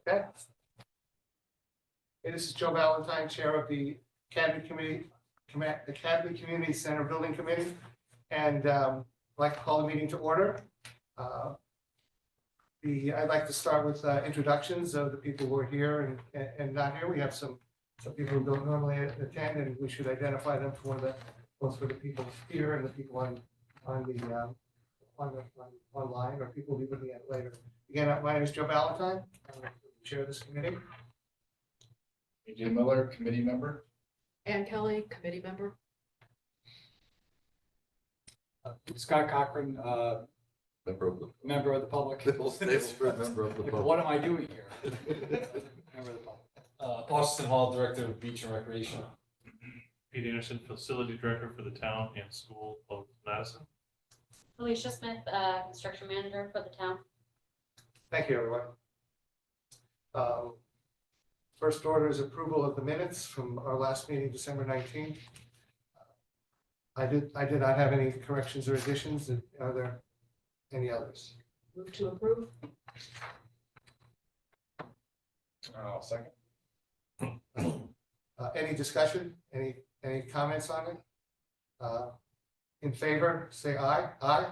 Okay. Hey, this is Joe Valentine, Chair of the Academy Community Center Building Committee, and I'd like to call the meeting to order. I'd like to start with introductions of the people who are here and not here. We have some people who don't normally attend, and we should identify them for both for the people here and the people online, or people will be looking at it later. Again, my name is Joe Valentine. I'm the chair of this committee. AJ Miller, committee member. Ann Kelly, committee member. Scott Cochran, member of the public. Member of the public. What am I doing here? Member of the public. Austin Hall, Director of Beach and Recreation. Pete Anderson, Facility Director for the town and school of Madison. Alicia Smith, Construction Manager for the town. Thank you, everyone. First order is approval of the minutes from our last meeting, December 19th. I did not have any corrections or additions. Are there any others? Move to approve. I'll second. Any discussion? Any comments on it? In favor, say aye. Aye.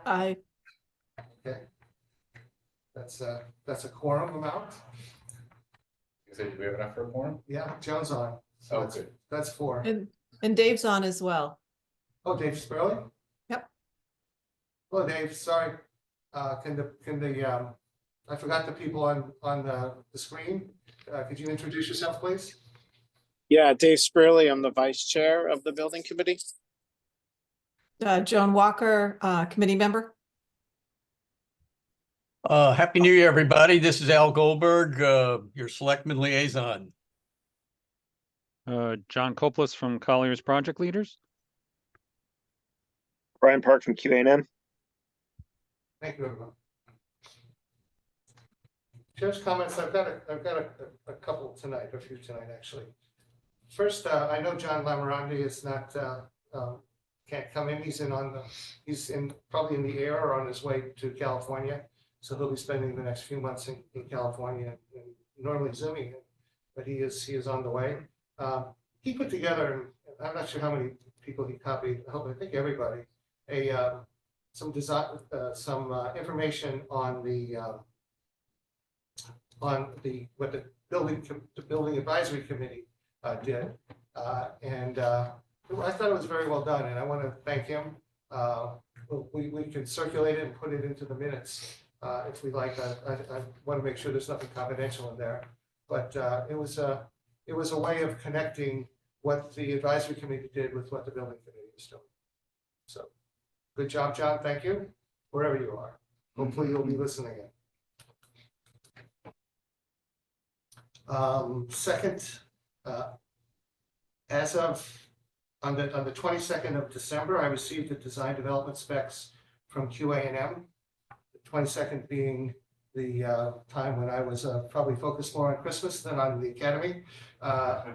Aye. Okay. That's a quorum amount. You say, do we have enough for a quorum? Yeah, Joan's on. So Oh, good. that's 4. And Dave's on as well. Oh, Dave Sperling? Yep. Hello, Dave. Sorry. Can the I forgot the people on the screen. Could you introduce yourself, please? Yeah, Dave Spurley. I'm the vice chair of the building committee. Joan Walker, committee member. Happy New Year, everybody. This is Al Goldberg, your selectman liaison. John Koplis from Collier's Project Leaders. Brian Park from QA&M. Thank you, everyone. Chair's comments. I've got a couple tonight, a few tonight actually. First, I know John Lamarandi is not can't come in. He's probably in the air or on his way to California. So he'll be spending the next few months in California, and normally Zooming, but he is on the way. He put together, and I'm not sure how many people he copied. I think everybody. Some design, some information on what the building advisory committee did, and I thought it was very well done, and I want to thank him. We can circulate it and put it into the minutes. If we like, I want to make sure there's nothing confidential in there, but it was a way of connecting what the advisory committee did with what the building committee is doing. So, good job, John. Thank you, wherever you are. Hopefully, you'll be listening in. Second, as of on the 22nd of December, I received the design development specs from QA&M. 22nd being the time when I was probably focused more on Christmas than on the academy. I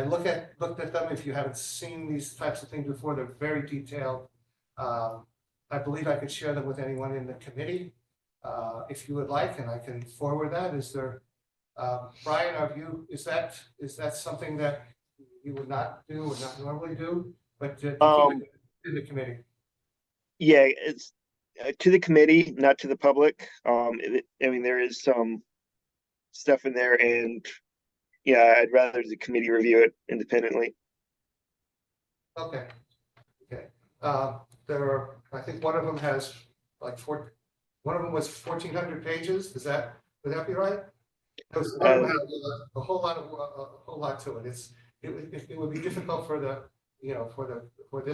looked at them. If you haven't seen these types of things before, they're very detailed. I believe I could share them with anyone in the committee if you would like, and I can forward that. Is there, Brian, is that something that you would not do or not normally do, but in the committee? Yeah, it's to the committee, not to the public. I mean, there is some stuff in there, and yeah, I'd rather the committee review it independently. Okay. There are, I think one of them has like one of them was 1,400 pages. Would that be right? One of them had a whole lot to it. It would be difficult for for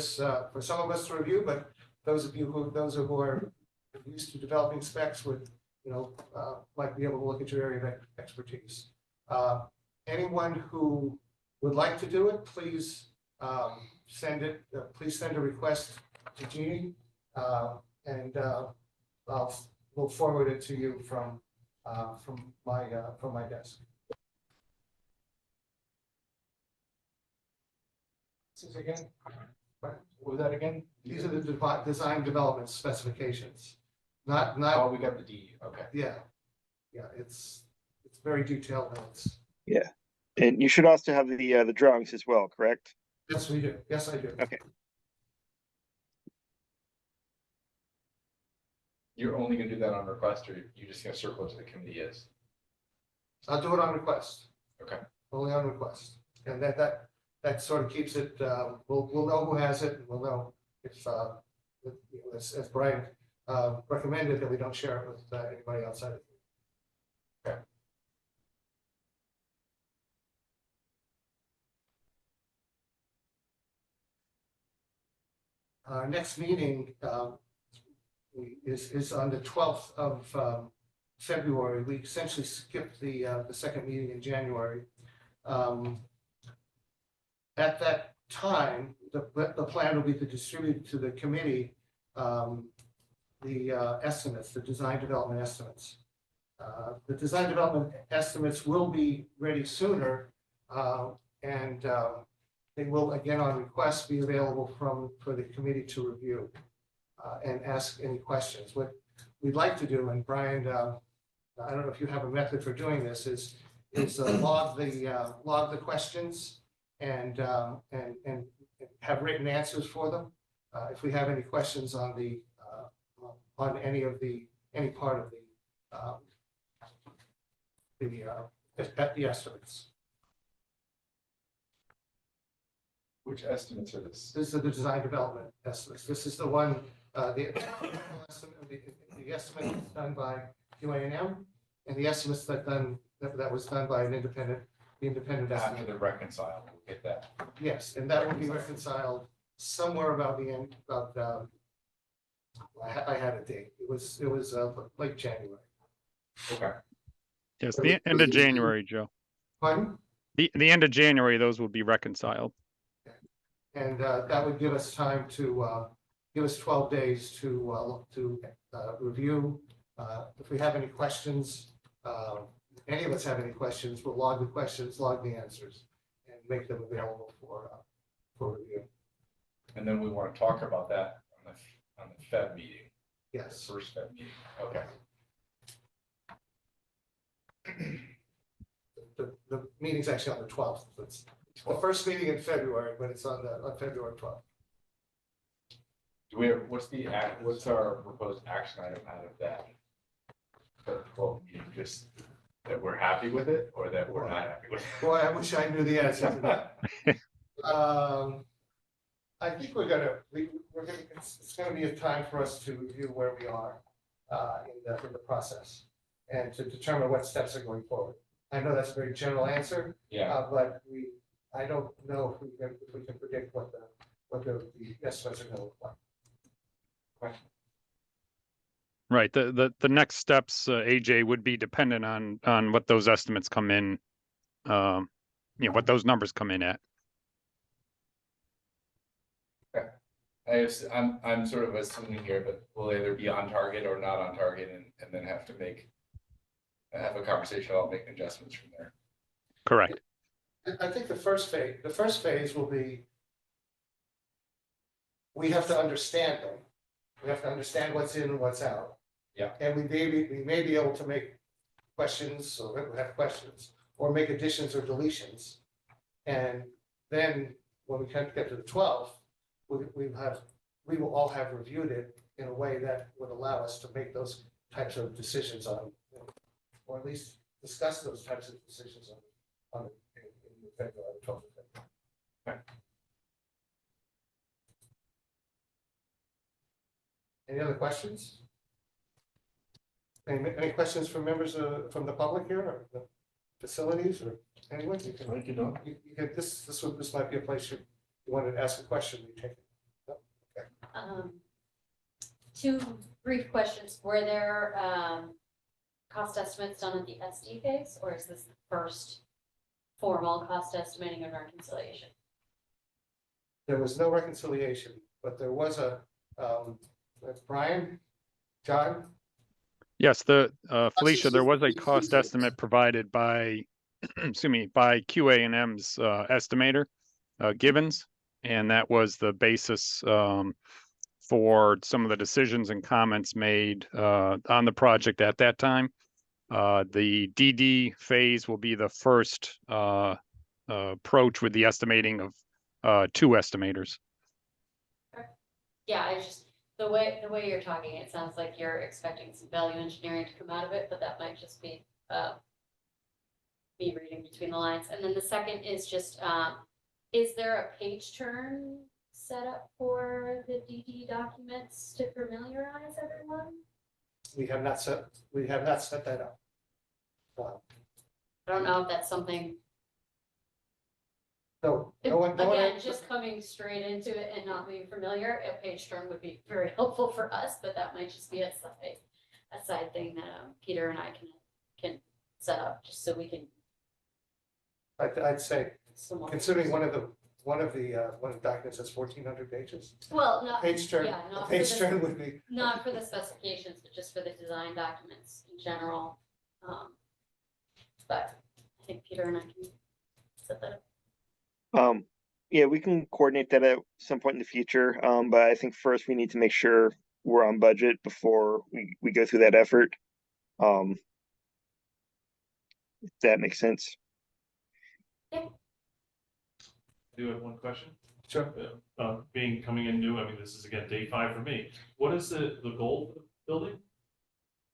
some of us to review, but those who are used to developing specs would, might be able to look at your area of expertise. Anyone who would like to do it, please send a request to Jeannie, and we'll forward it to you from my desk. This is again. What was that again? These are the design development specifications. Not. Oh, we got the D. Okay. Yeah. It's very detailed notes. And you should also have the drawings as well, correct? Yes, we do. Yes, I do. Okay. You're only gonna do that on request, or you're just gonna circle it to the committee is? I'll do it on request. Okay. Only on request. And that sort of keeps it, we'll know who has it, and we'll know if, as Brian recommended, that we don't share it with anybody outside. Our next meeting is on the 12th of February. We essentially skipped the second meeting in January. At that time, the plan will be to distribute to the committee the estimates, the design development estimates. The design development estimates will be ready sooner, and they will, again, on request, be available for the committee to review and ask any questions. What we'd like to do, and Brian, I don't know if you have a method for doing this, is log the questions and have written answers for them. If we have any questions on any part of the estimates. Which estimates are this? This is the design development estimates. This is the one, the estimate is done by QA&M, and the estimates that was done by the independent After estimate. they're reconciled, we'll get that. Yes, and that will be reconciled somewhere about the end, I had a date. It was late January. Okay. Yes, the end of January, Joe. Pardon? The end of January, those will be reconciled. And that would give us time to give us 12 days to review. If we have any questions, any of us have any questions, we'll log the questions, log the answers, and make them available for review. And then we want to talk about that on the Fed meeting, Yes. first Fed meeting. Okay. The meeting's actually on the 12th. It's the first meeting in February, but it's on February 12th. Do we have, what's our proposed action item out of that? For 12 meeting, just that we're happy with it, or that we're not happy with it? Boy, I wish I knew the answer to that. I think we're gonna, it's gonna be a time for us to review where we are in the process and to determine what steps are going forward. I know that's a very general answer, Yeah. but I don't know if we can predict what the estimates are gonna look like. Right. The next steps, AJ, would be dependent on what those estimates come in, what those numbers come in at. I'm sort of assuming here, but we'll either be on target or not on target, and then have to have a conversation about making adjustments from there. Correct. I think the first phase will be, we have to understand them. We have to understand what's in and what's out. Yeah. And we may be able to make questions, or have questions, or make additions or deletions. And then when we get to the 12th, we will all have reviewed it in a way that would allow us to make those types of decisions on, or at least discuss those types of decisions in February 12th. Okay. Any other questions? Any questions from members from the public here, or the facilities, or anyone? You can, this might be a place you wanted to ask a question. You take it. Two brief questions. Were there cost estimates done at the SD phase, or is this the first formal cost estimating and reconciliation? There was no reconciliation, but there was that's Brian, John. Yes, Felicia, there was a cost estimate provided by, by QA&M's estimator, Gibbons, and that was the basis for some of the decisions and comments made on the project at that time. The DD phase will be the first approach with the estimating of 2 estimators. Yeah, I just, the way you're talking, it sounds like you're expecting some value engineering to come out of it, but that might just be me reading between the lines. And then the second is just, is there a page turn set up for the DD documents to familiarize everyone? We have not set that up. I don't know if that's something, No, no one, again, just coming straight into it and not being familiar, a page turn would be very helpful for us, but that might just be a side thing that Peter and I can set up, just so we can. I'd say, somewhat- considering one of the documents that's 1,400 pages, Well, not, page turn, yeah, a not for page the, turn would be. not for the specifications, but just for the design documents in general. But I think Peter and I can set that up. Yeah, we can coordinate that at some point in the future. But I think first we need to make sure we're on budget before we go through that effort. If that makes sense. Do have one question? Sure. Coming in new, I mean, this is again, day 5 for me. What is the goal of the building?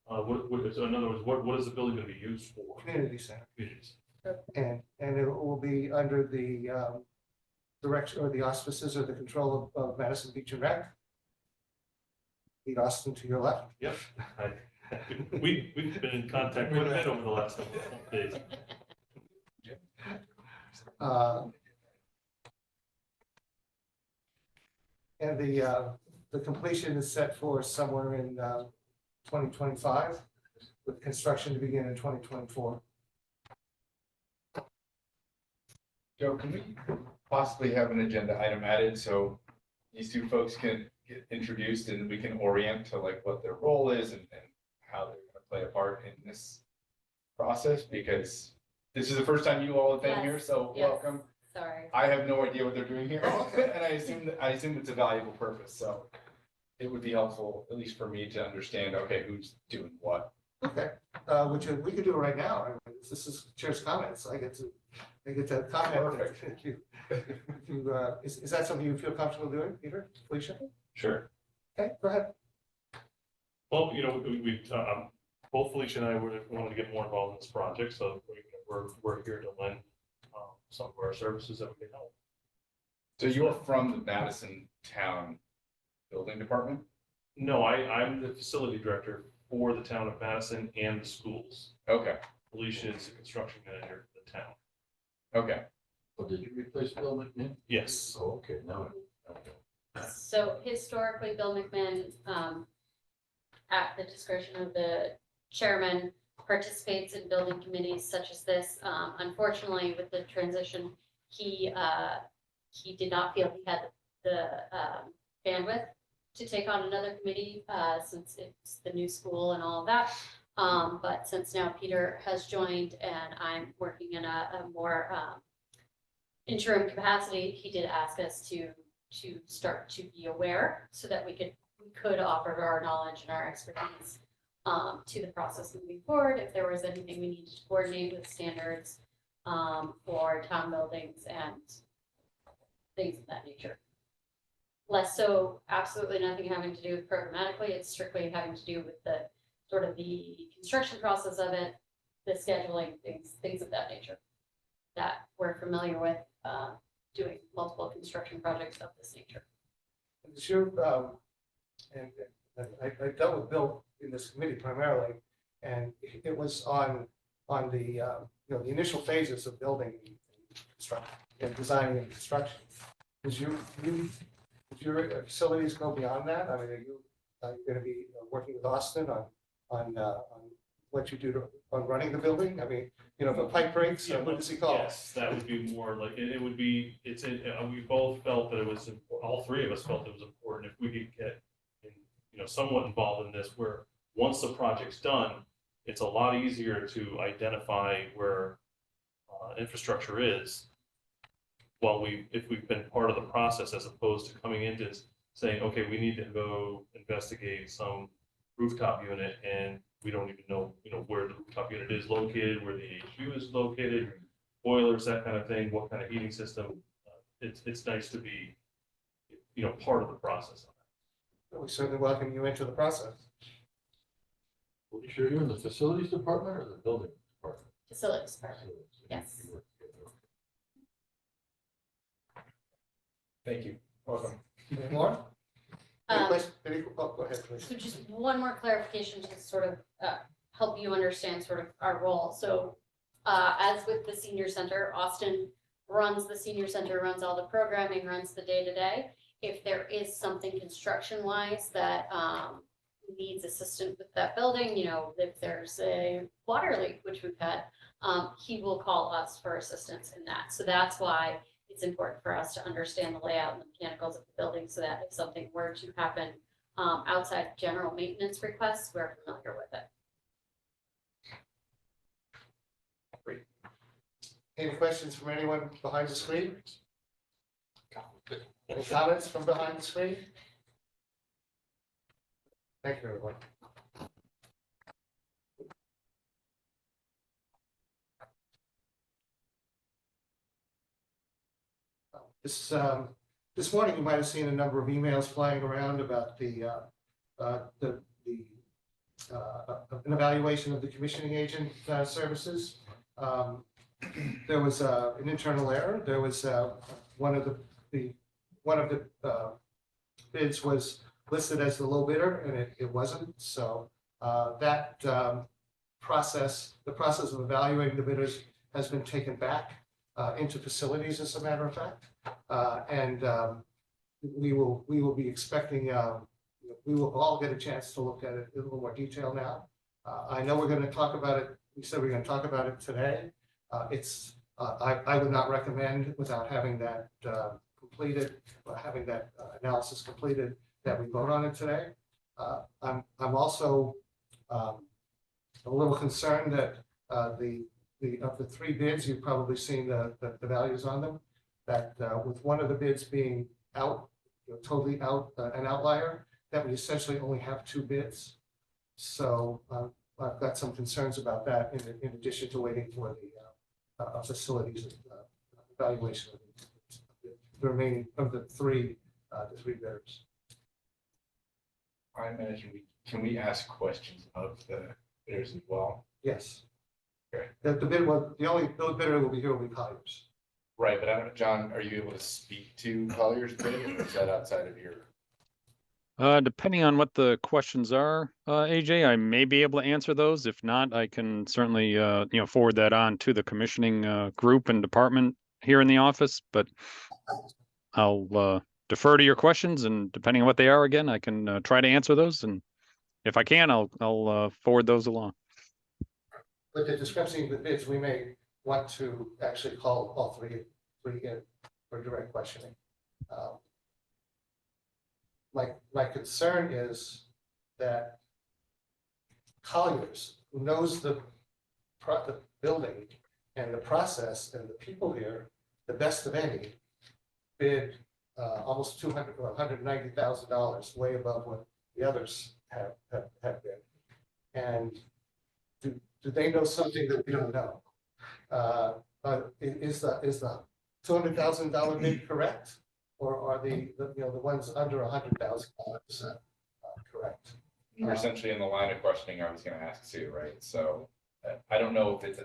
So in other words, what is the building going to be used for? Community center. Communities. And it will be under the direction or the auspices or the control of Madison Beach and Rec. Meet Austin to your left. Yep. We've been in contact with it over the last couple of days. And the completion is set for somewhere in 2025, with construction to begin in 2024. Joe, can we possibly have an agenda item added so these 2 folks can get introduced and we can orient to like what their role is and how they're going to play a part in this process? Because this is the first time you all have been here, Yes, so yes. welcome. Sorry. I have no idea what they're doing here, and I assume it's a valuable purpose, so it would be helpful, at least for me, to understand, okay, who's doing what. Okay, which we could do it right now. I mean, this is chair's comments. I get to comment. Perfect. Is that something you feel comfortable doing, Peter, Felicia? Sure. Okay, go ahead. Well, we both Felicia and I wanted to get more involved in this project, so we're here to lend some of our services that we can help. So you're from the Madison Town Building Department? No, I'm the facility director for the town of Madison and the schools. Okay, Felicia is the construction manager for the town. okay. Oh, did you replace Bill McMahon? Yes. Oh, okay, now. So historically, Bill McMahon, at the discretion of the chairman, participates in building committees such as this. Unfortunately, with the transition, he did not feel he had the bandwidth to take on another committee, since it's the new school and all of that. But since now Peter has joined and I'm working in a more interim capacity, he did ask us to start to be aware so that we could offer our knowledge and our expertise to the process moving forward, if there was anything we needed to coordinate with standards for town buildings and things of that nature. Less so, absolutely nothing having to do with programmatically, it's strictly having to do with the sort of the construction process of it, the scheduling, things of that nature that we're familiar with doing multiple construction projects of this nature. It's your, and I dealt with Bill in this committee primarily, and it was on the the initial phases of building and construction and designing and construction. Does your facilities go beyond that? I mean, are you going to be working with Austin on what you do on running the building? I mean, if a pipe breaks, what does he call? Yes, that would be more like, it would be, we both felt that it was, all 3 of us felt it was important if we could get, somewhat involved in this, where once the project's done, it's a lot easier to identify where infrastructure is if we've been part of the process, as opposed to coming into saying, okay, we need to go investigate some rooftop unit and we don't even know, where the rooftop unit is located, where the HU is located, boilers, that kind of thing, what kind of heating system. It's nice to be, part of the process. We certainly welcome you into the process. Well, you sure you're in the facilities department or the building department? Facilities department. Yes. Thank you. Welcome. Any more? Any Um, questions? Go ahead, please. So just one more clarification to sort of help you understand sort of our role. So as with the senior center, Austin runs the senior center, runs all the programming, runs the day-to-day. If there is something construction-wise that needs assistance with that building, if there's a water leak, which we've had, he will call us for assistance in that. So that's why it's important for us to understand the layout and the mechanicals of the building so that if something were to happen outside general maintenance requests, we're familiar with it. Any questions from anyone behind the screen? Any comments from behind the screen? Thank you, everyone. This morning, you might have seen a number of emails flying around about an evaluation of the commissioning agent services. There was an internal error. There was one of the bids was listed as the low bidder, and it wasn't. So that process, the process of evaluating the bidders, has been taken back into facilities, as a matter of fact, and we will be expecting. We will all get a chance to look at it in a little more detail now. I know we're going to talk about it. We said we're going to talk about it today. I would not recommend, without having that completed, having that analysis completed, that we vote on it today. I'm also a little concerned that of the three bids, you've probably seen the values on them, that with one of the bids being out, totally out, an outlier, that we essentially only have two bids. So I've got some concerns about that in addition to waiting for the facilities evaluation of the remaining of the three bidders. I imagine can we ask questions of the bidders as well? Yes. Okay. The bid was, the only bidder will be here will be Colliers. Right, but I don't know, John, are you able to speak to Collier's bid, or is that outside of your? Depending on what the questions are, AJ, I may be able to answer those. If not, I can certainly, forward that on to the commissioning group and department here in the office. But I'll defer to your questions, and depending on what they are, again, I can try to answer those. And if I can, I'll forward those along. With the discrepancy of the bids, we may want to actually call all three in for direct questioning. My concern is that Colliers, who knows the building and the process and the people here the best of any, bid almost $200,000 or $190,000, way above what the others have bid. And do they know something that we don't know? Is the $200,000 bid correct, or are the ones under $100,000 correct? You're essentially in the line of questioning I was going to ask too, right? So I don't know if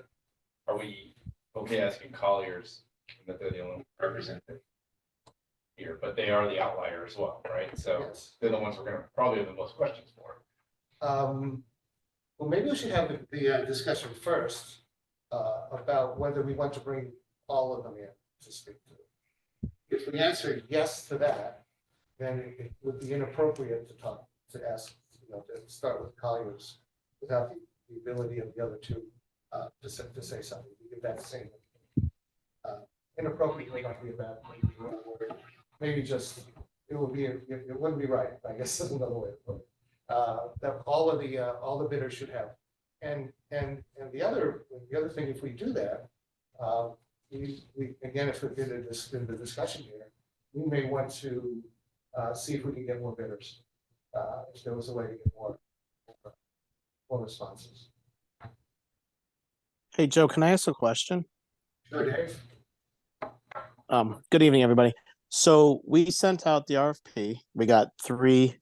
are we okay asking Colliers that they're the only representative here, but they are the outlier as well, right? So Yes. they're the ones we're going to probably have the most questions for. Well, maybe we should have the discussion first about whether we want to bring all of them in to speak to. If we answer yes to that, then it would be inappropriate to ask, to start with Colliers without the ability of the other two to say something. If that's saying inappropriate may not be a bad word. Maybe just it wouldn't be right. I guess is another way to put it. That all the bidders should have, and the other thing, if we do that, we again, if we're in the discussion here, we may want to see if we can get more bidders. If there was a way to get more or responses. Hey, Joe, can I ask a question? Sure, Dave. Good evening, everybody. So we sent out the RFP. We got three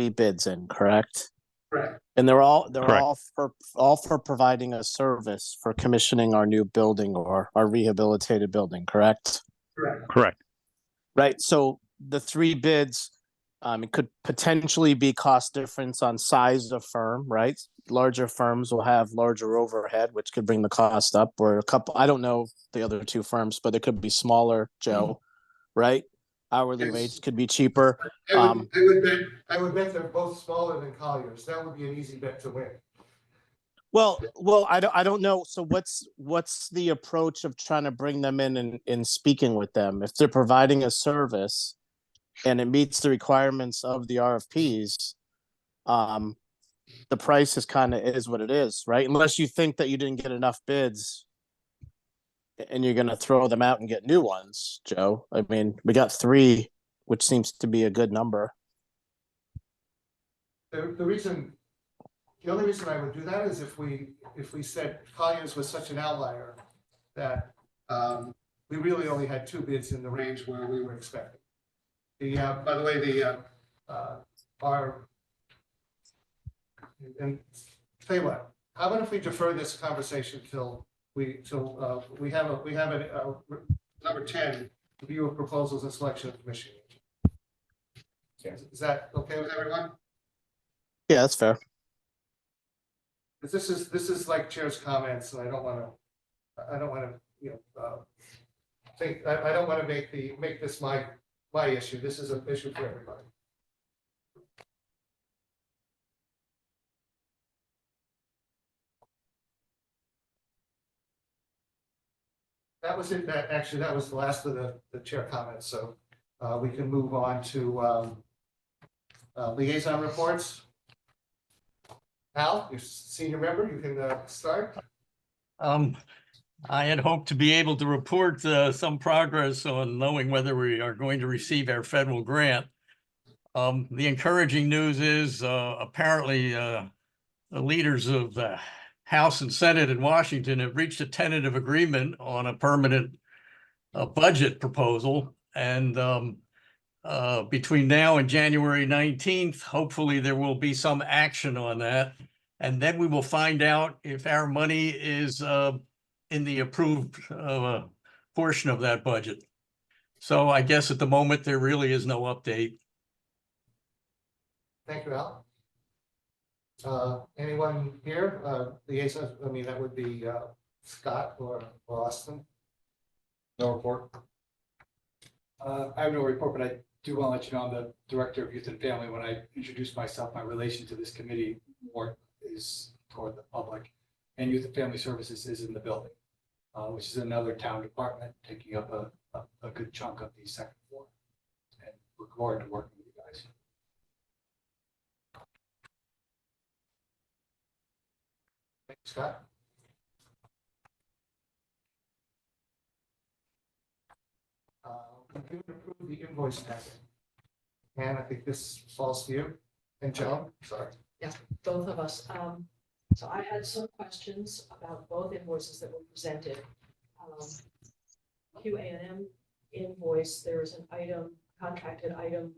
bids in, correct? Correct. And they're Correct. all for providing a service for commissioning our new building or our rehabilitated building, correct? Correct. Correct. Right. So the three bids, it could potentially be cost difference on size of firm, right? Larger firms will have larger overhead, which could bring the cost up, or a couple, I don't know the other two firms, but it could be smaller, Joe, right? Hourly Yes. rates could be cheaper. I would bet they're both smaller than Colliers. That would be an easy bet to win. Well, I don't know. So what's the approach of trying to bring them in and speaking with them? If they're providing a service and it meets the requirements of the RFPs, the price is kind of is what it is, right? Unless you think that you didn't get enough bids and you're going to throw them out and get new ones, Joe. I mean, we got three, which seems to be a good number. The only reason I would do that is if we said Colliers was such an outlier that we really only had two bids in the range where we were expecting. By the way, and tell you what, how about if we defer this conversation till we have a number 10, review of proposals and selection of commission agent. Is that okay with everyone? Yeah, that's fair. This is like chair's comments, and I don't want to, I don't want to make this my issue. This is an issue for everybody. That was it. That was the last of the chair comments. So we can move on to liaison reports. Al, you're senior member. You can start. I had hoped to be able to report some progress on knowing whether we are going to receive our federal grant. The encouraging news is apparently the leaders of the House and Senate in Washington have reached a tentative agreement on a permanent budget proposal. And between now and January 19th, hopefully there will be some action on that. And then we will find out if our money is in the approved portion of that budget. So I guess at the moment, there really is no update. Thank you, Al. Anyone here? Liaison, I mean, that would be Scott or Austin. No report. I have no report, but I do want to let you know I'm the Director of Youth and Family. When I introduced myself, my relation to this committee more is toward the public, and Youth and Family Services is in the building, which is another town department taking up a good chunk of the second floor. And look forward to working with you guys. Thanks, Scott. We can approve the invoice packet. And I think this falls to you. And Joan, sorry. Yeah, both of us. So I had some questions about both invoices that were presented. QA&M invoice, there is an item, contracted item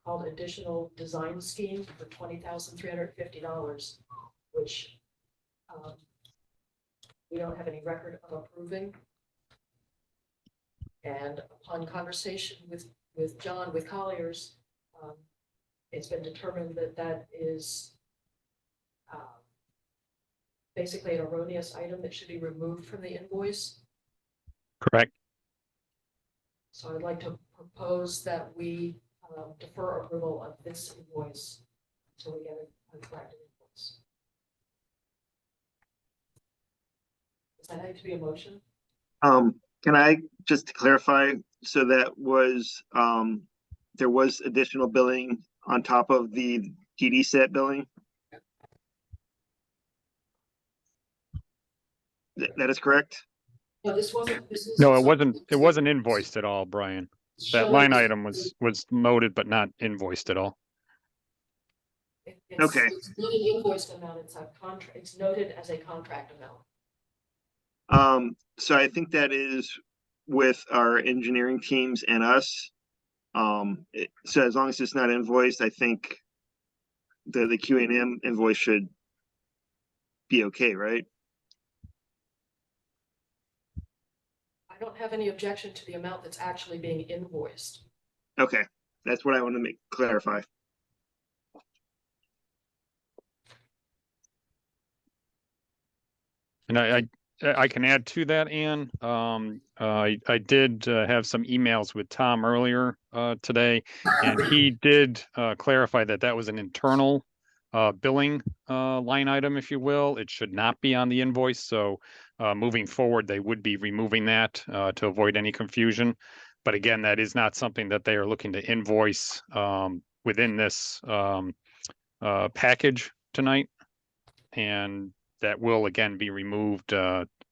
called additional design scheme for $20,350, which we don't have any record of approving. And upon conversation with John, with Colliers, it's been determined that that is basically an erroneous item that should be removed from the invoice. Correct. So I'd like to propose that we defer approval of this invoice until we get a corrected invoice. Does that have to be a motion? Can I just clarify? So that was, there was additional billing on top of the DD set billing? That is correct? No, this wasn't, this is. No, it wasn't invoiced at all, Brian. That showing- line item was noted but not invoiced at all. It Okay. It's not an invoiced amount, it's a contract, it's noted as a contract amount. So I think that is with our engineering teams and us. So as long as it's not invoiced, I think the Q&M invoice should be okay, right? I don't have any objection to the amount that's actually being invoiced. Okay, that's what I want to clarify. And I can add to that, Ann. I did have some emails with Tom earlier today, and he did clarify that that was an internal billing line item, if you will. It should not be on the invoice. So moving forward, they would be removing that to avoid any confusion. But again, that is not something that they are looking to invoice within this package tonight. And that will again be removed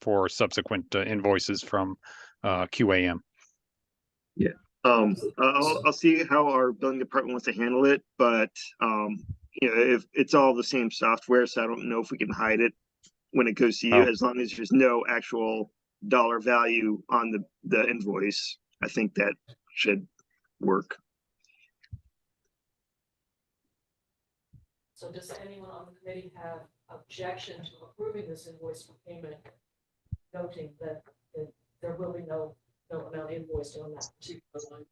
for subsequent invoices from QAM. I'll see how our billing department wants to handle it, but if it's all the same software, so I don't know if we can hide it when it goes to you, as long as there's no actual dollar value on the invoice. I think that should work. So does anyone on the committee have objection to approving this invoice for payment, noting that there will be no amount invoiced on that particular line?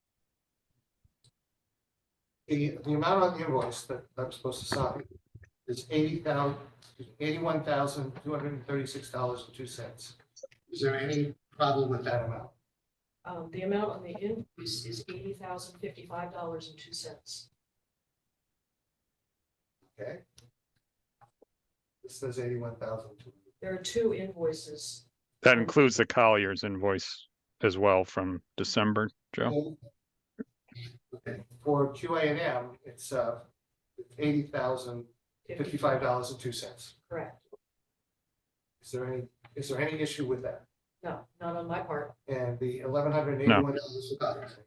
The amount on the invoice that I'm supposed to sign is $81,236.02. Is there any problem with that amount? The amount on the invoice is $80,055.02. Okay. This says 81,000. There are two invoices. That includes the Collier's invoice as well from December, Joe. Okay. For QA&M, it's $80,055.02. Correct. Is there any issue with that? No, not on my part. And the $1,181 for Collier's?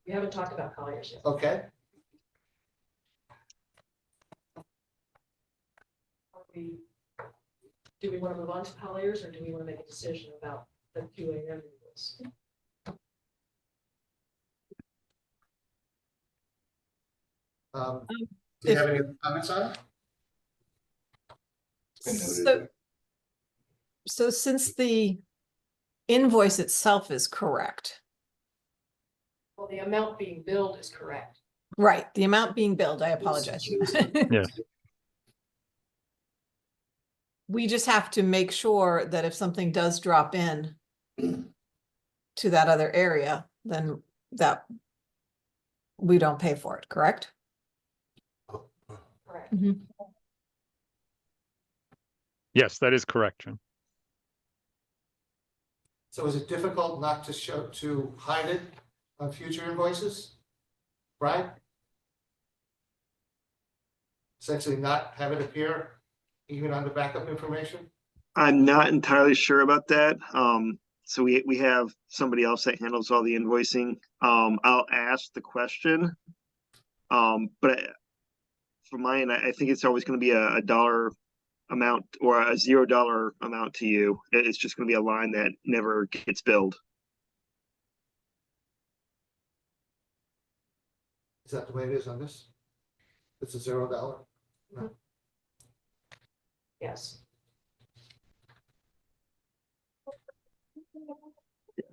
We haven't talked about Colliers yet. Okay. Do we want to move on to Colliers, or do we want to make a decision about the QAM invoice? Do you have any comments on it? So since the invoice itself is correct, Well, the amount being billed is correct. right, the amount being billed, I apologize. Yes. We just have to make sure that if something does drop in to that other area, then that we don't pay for it, correct? Correct. Mhm. Yes, that is correct, Jim. So is it difficult not to hide it on future invoices? Brian? Essentially not have it appear even on the backup information? I'm not entirely sure about that. So we have somebody else that handles all the invoicing. I'll ask the question. But from my end, I think it's always going to be a dollar amount or a $0 amount to you. It's just going to be a line that never gets billed. Is that the way it is on this? It's a $0? No. Yes.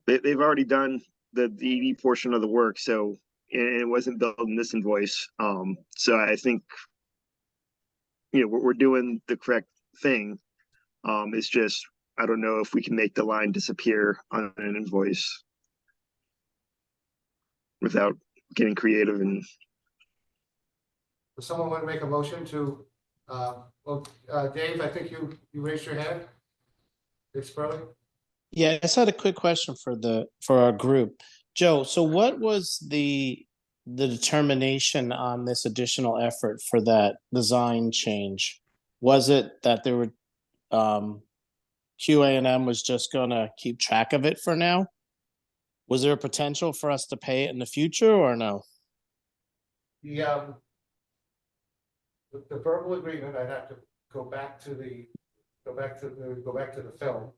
They've already done the ED portion of the work, so it wasn't billed in this invoice. So I think we're doing the correct thing. It's just I don't know if we can make the line disappear on an invoice without getting creative. And Does someone want to make a motion to? Dave, I think you raised your hand. Dave Spurley? Yeah, I just had a quick question for our group. Joe, so what was the determination on this additional effort for that design change? Was it that there were QA&M was just gonna keep track of it for now? Was there a potential for us to pay it in the future or no? the verbal agreement, I'd have to go back to the film.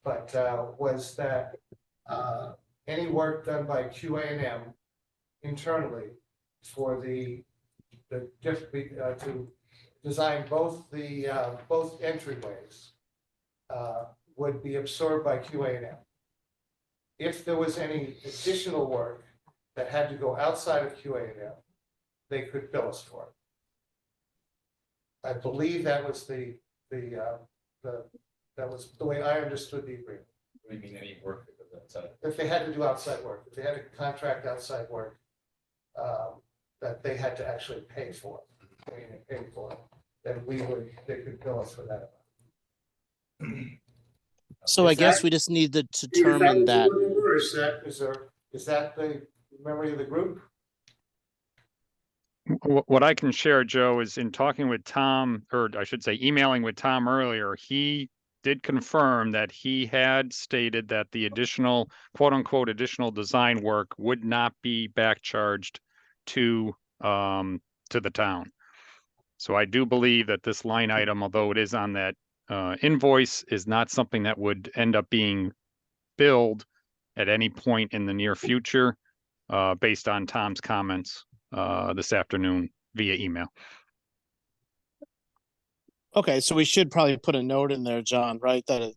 But was that any work done by QA&M internally for to design both entryways would be absorbed by QA&M. If there was any additional work that had to go outside of QA&M, they could bill us for it. I believe that was that was the way I understood the agreement. What do you mean any work that goes outside? If they had to do outside work, if they had to contract outside work, that they had to actually pay for it, then they could bill us for that amount. So I guess we just need to determine that. Or is that the memory of the group? What I can share, Joe, is in talking with Tom, or I should say emailing with Tom earlier, he did confirm that he had stated that the additional, quote unquote, additional design work would not be back charged to the town. So I do believe that this line item, although it is on that invoice, is not something that would end up being billed at any point in the near future, based on Tom's comments this afternoon via email. Okay, so we should probably put a note in there, John, right? That it,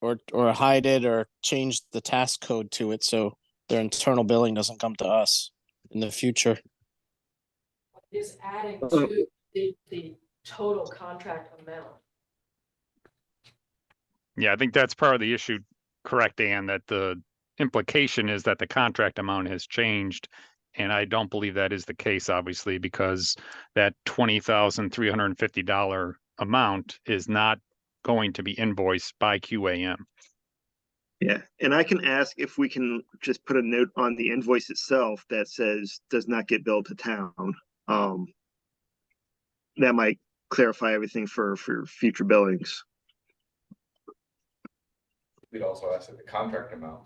or hide it or change the task code to it so their internal billing doesn't come to us in the future. Is adding to the total contract amount. Yeah, I think that's part of the issue, correct, Ann, that the implication is that the contract amount has changed. And I don't believe that is the case, obviously, because that $20,350 amount is not going to be invoiced by QAM. Yeah, and I can ask if we can just put a note on the invoice itself that says does not get billed to town. That might clarify everything for future billings. We'd also ask that the contract amount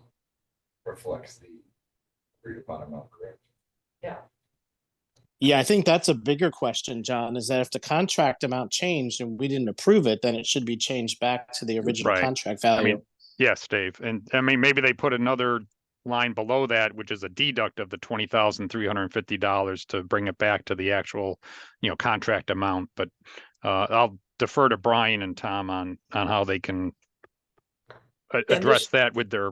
reflects the agreed upon amount, correct? Yeah, I think that's a bigger question, John, is that if the contract amount changed and we didn't approve it, then it should be changed back to the original Right. contract value. I mean, yes, Dave. And I mean, maybe they put another line below that, which is a deduct of the $20,350 to bring it back to the actual, contract amount. But I'll defer to Brian and Tom on how they can address that with their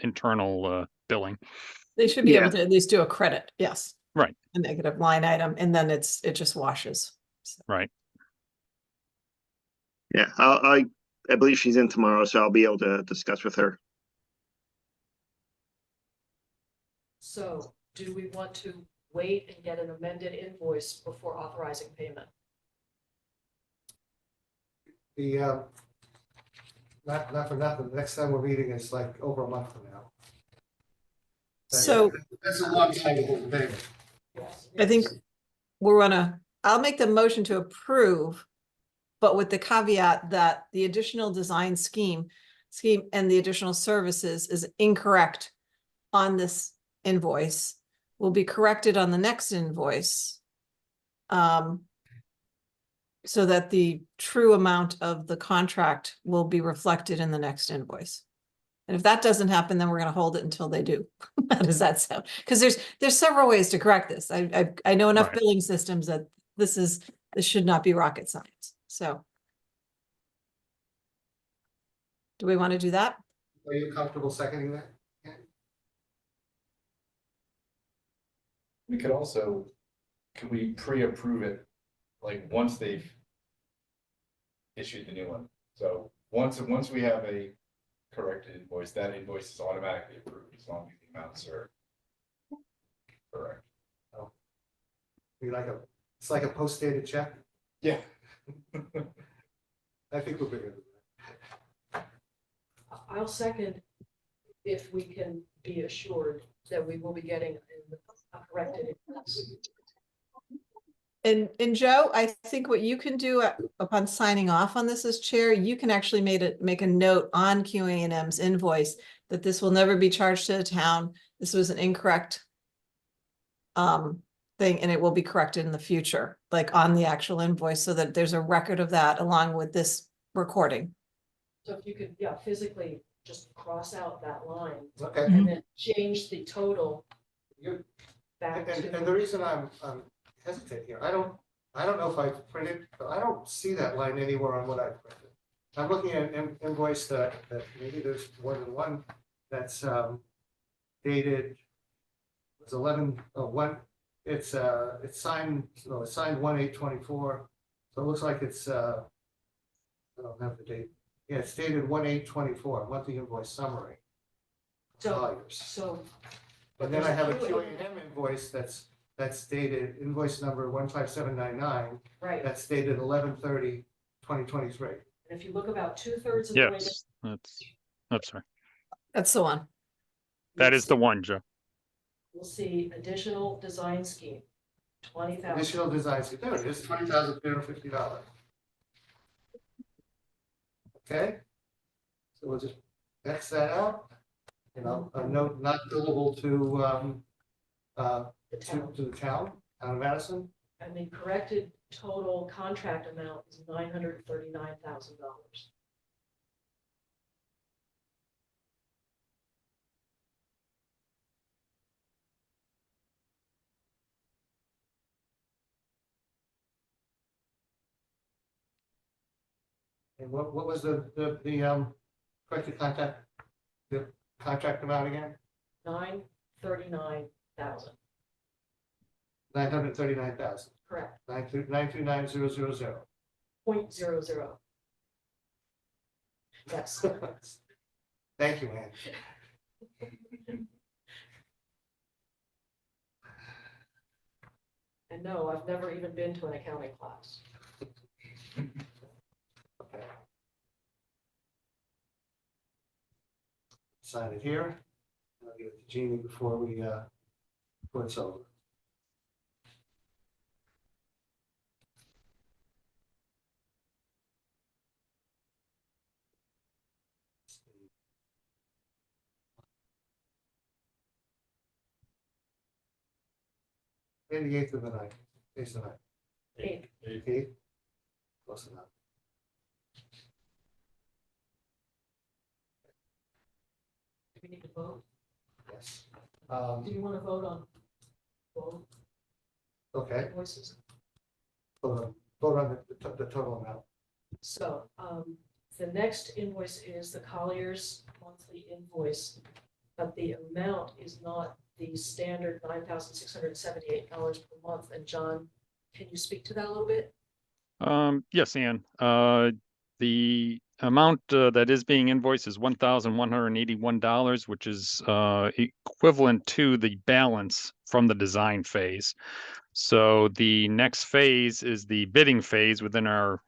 internal billing. They should be able to at least do a credit, yes. Right. A negative line item, and then it just washes. So. Right. Yeah, I believe she's in tomorrow, so I'll be able to discuss with her. So do we want to wait and get an amended invoice before authorizing payment? Not for nothing, the next time we're meeting is like over a month from now. So That's a long time to hold payment. Yes. I think I'll make the motion to approve, but with the caveat that the additional design scheme and the additional services is incorrect on this invoice, will be corrected on the next invoice. So that the true amount of the contract will be reflected in the next invoice. And if that doesn't happen, then we're going to hold it until they do. How does that sound? Because there's several ways to correct this. I know enough Right. billing systems that this should not be rocket science. So. Do we want to do that? Are you comfortable seconding that? We could also, can we pre-approve it, like, once they've issued the new one? So once we have a corrected invoice, that invoice is automatically approved as long as the amounts are correct. It's like a post-dated check. Yeah. I think we'll be good. I'll second if we can be assured that we will be getting a corrected invoice. And Joe, I think what you can do upon signing off on this as chair, you can actually make a note on QA&M's invoice that this will never be charged to the town. This was an incorrect thing and it will be corrected in the future, like on the actual invoice, so that there's a record of that along with this recording. So if you could, yeah, physically just cross out that line Okay. and then change the total You, back and to. the reason I'm hesitating here, I don't know if I printed, but I don't see that line anywhere on what I printed. I'm looking at an invoice that maybe there's more than one that's dated, it's 11/1, it's signed, no, it's signed 1/8/24. So it looks like it's, I don't have the date. Yeah, it's dated 1/8/24, monthly invoice summary. So, Colliers. so. And then I have a there's QA&M invoice that's dated, invoice number 15799, Right, that's dated 11/30/2023. and if you look about 2/3 of the way. Yes, that's sorry. That's the one. That is the one, Joe. We'll see additional design scheme, 20,000. Additional designs, there it is, $20,350. Okay? So we'll just X that out. You know, a note not billable to The town. to the town of Madison. And the corrected total contract amount is $939,000. And what was the corrected the contract amount again? $939,000, 939,000. correct, 929,000. 0.00. Yes, Thank you, Ann. and no, I've never even been to an accounting class. Okay. Sign it here. I'll give it to Jeannie before it's over. The 8th of the night, 8th of the night. Eight. 8th. Close enough. Do we need to vote? Yes. Do you want to vote on both Okay, invoices? vote on the total amount. So, the next invoice is the Colliers monthly invoice, but the amount is not the standard $9,678 per month. And John, can you speak to that a little bit? Yes, Ann. The amount that is being invoiced is $1,181, which is equivalent to the balance from the design phase. So the next phase is the bidding phase within our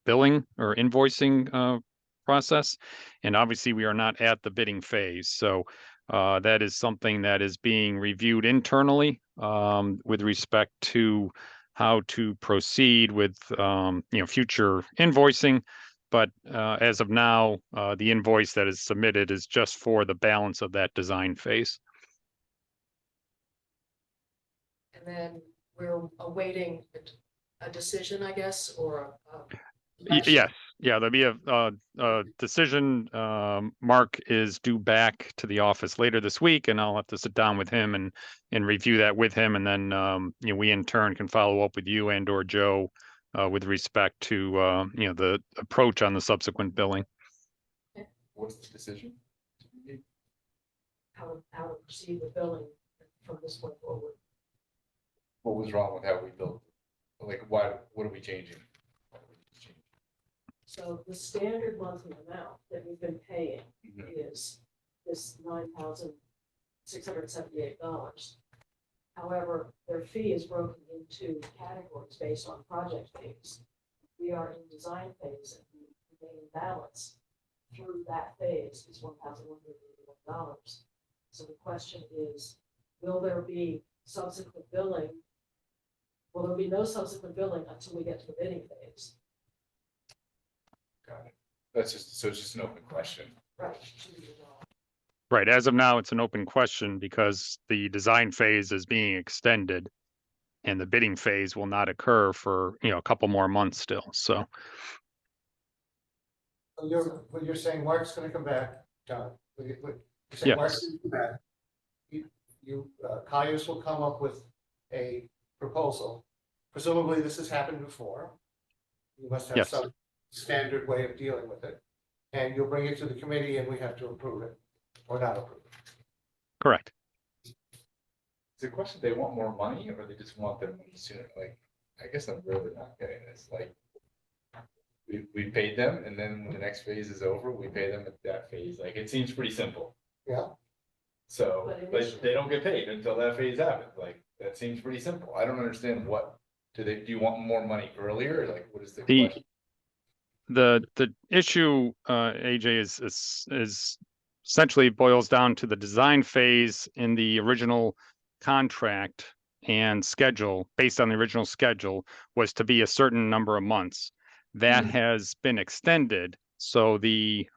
billing or invoicing process. And obviously, we are not at the bidding phase. So that is something that is being reviewed internally with respect to how to proceed with future invoicing. But as of now, the invoice that is submitted is just for the balance of that design phase. And then we're awaiting a decision, I guess, or Yes, yeah, there'll be a decision. Mark is due back to the office later this week, and I'll have to sit down with him and review that with him, and then we in turn can follow up with you and or Joe with respect to the approach on the subsequent billing. What's the decision? how to proceed with billing from this point forward. What was wrong with how we built? Like, what are we changing? So the standard monthly amount that we've been paying Mhm. is this $9,678. However, their fee is broken into categories based on project phase. We are in design phase, and the remaining balance through that phase is $1,181. So the question is, will there be subsequent billing? Will there be no subsequent billing until we get to the bidding phase? Got it. That's just, so it's just an open question. Right. Right, as of now, it's an open question because the design phase is being extended. and the bidding phase will not occur for, a couple more months still. So So what you're saying, Mark's gonna come back, John, you're saying Mark's yes, gonna come back. Colliers will come up with a proposal. Presumably, this has happened before. You must have Yes. some standard way of dealing with it. And you'll bring it to the committee and we have to approve it or not approve it. correct. Is the question, they want more money or they just want their money sooner? Like, I guess I'm really not getting this, like. We paid them and then when the next phase is over, we pay them at that phase. Like, it seems pretty simple. Yeah. So, But but initially- they don't get paid until that phase happens. Like, that seems pretty simple. I don't understand what, do you want more money earlier? Like, what is the The- question? The issue, AJ, is essentially boils down to the design phase in the original contract and schedule, based on the original schedule, was to be a certain number of months. That has been extended, so the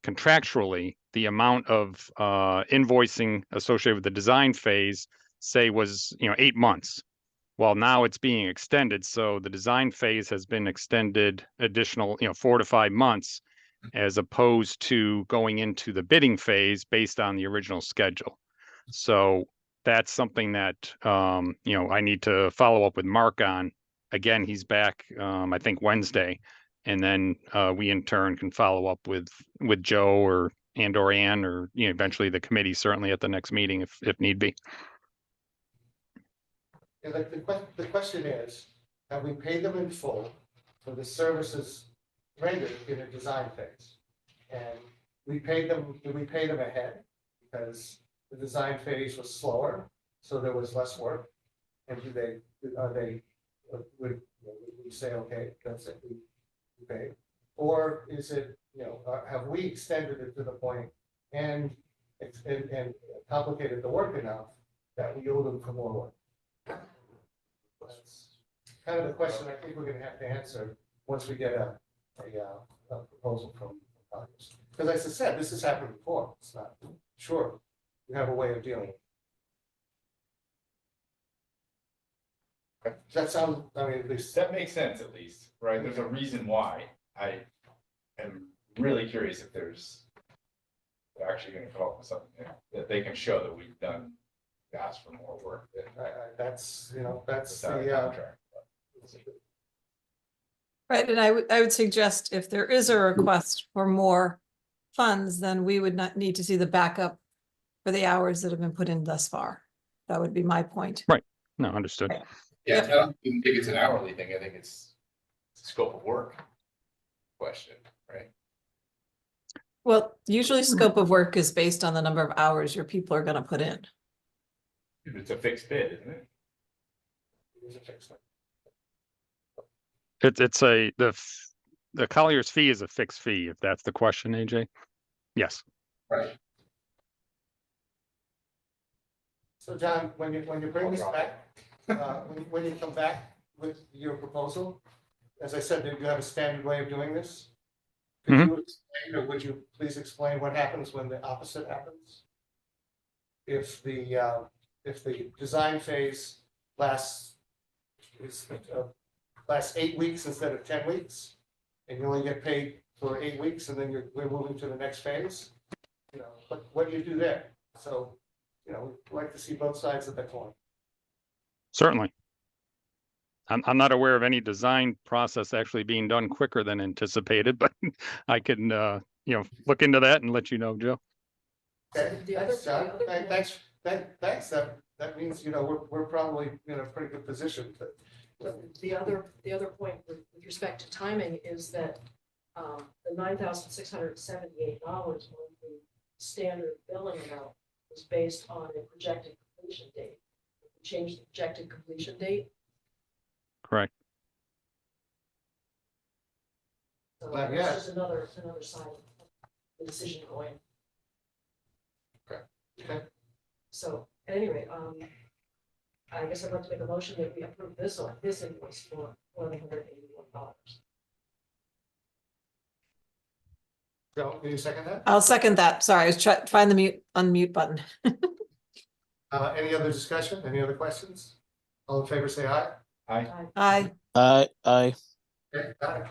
contractually, the amount of invoicing associated with the design phase, say, was 8 months. Well, now it's being extended, so the design phase has been extended additional, 4 to 5 months, as opposed to going into the bidding phase based on the original schedule. So that's something that, I need to follow up with Mark on. Again, he's back, I think Wednesday, and then we in turn can follow up with Joe or Ann, or eventually the committee, certainly at the next meeting if need be. Yeah, the question is, have we paid them in full for the services rendered in a design phase? And did we pay them ahead because the design phase was slower, so there was less work? And would we say, okay, that's it, we pay? Or is it, have we extended it to the point and complicated the work enough that we owe them for more work? That's kind of the question I think we're gonna have to answer once we get a proposal from Congress. Because as I said, this has happened before. It's not sure. We have a way of dealing with it. Does that sound, I mean, at least, That makes sense at least, right? There's a reason why. I am really curious if they're actually gonna come up with something that they can show that we've done, asked for more work. that's It's not a the, contract. Right, and I would suggest if there is a request for more funds, then we would not need to see the backup for the hours that have been put in thus far. That would be my point. No, understood. Yeah, I don't even think it's an hourly thing. I think it's scope of work question, right? Well, usually scope of work is based on the number of hours your people are gonna put in. It's a fixed bid, isn't it? The Collier's fee is a fixed fee, if that's the question, AJ. Yes. Right. so John, when you bring this back, when you come back with your proposal, as I said, do you have a standard way of doing this? Could you explain, or would you please explain what happens when the opposite happens? If the design phase lasts 8 weeks instead of 10 weeks, and you only get paid for 8 weeks, and then we're moving to the next phase, what do you do there? So, we'd like to see both sides of the coin. Certainly. I'm not aware of any design process actually being done quicker than anticipated, but I can, look into that and let you know, Joe. Okay, The other- thanks, John. the other- Thanks. That means, we're probably in a pretty good position to. The other point with respect to timing is that the $9,678 monthly standard billing amount was based on a projected completion date. We changed the projected completion date. Correct. So Not that's yet. just another side of the decision coin. Okay. So at any rate, I guess I'd like to make a motion that we approve this invoice for $1,181. Joe, can you second that? I'll second that. Sorry, I was trying to find the unmute button. Any other discussion? Any other questions? All in favor, say aye. Aye. Aye. Aye. Okay, got it.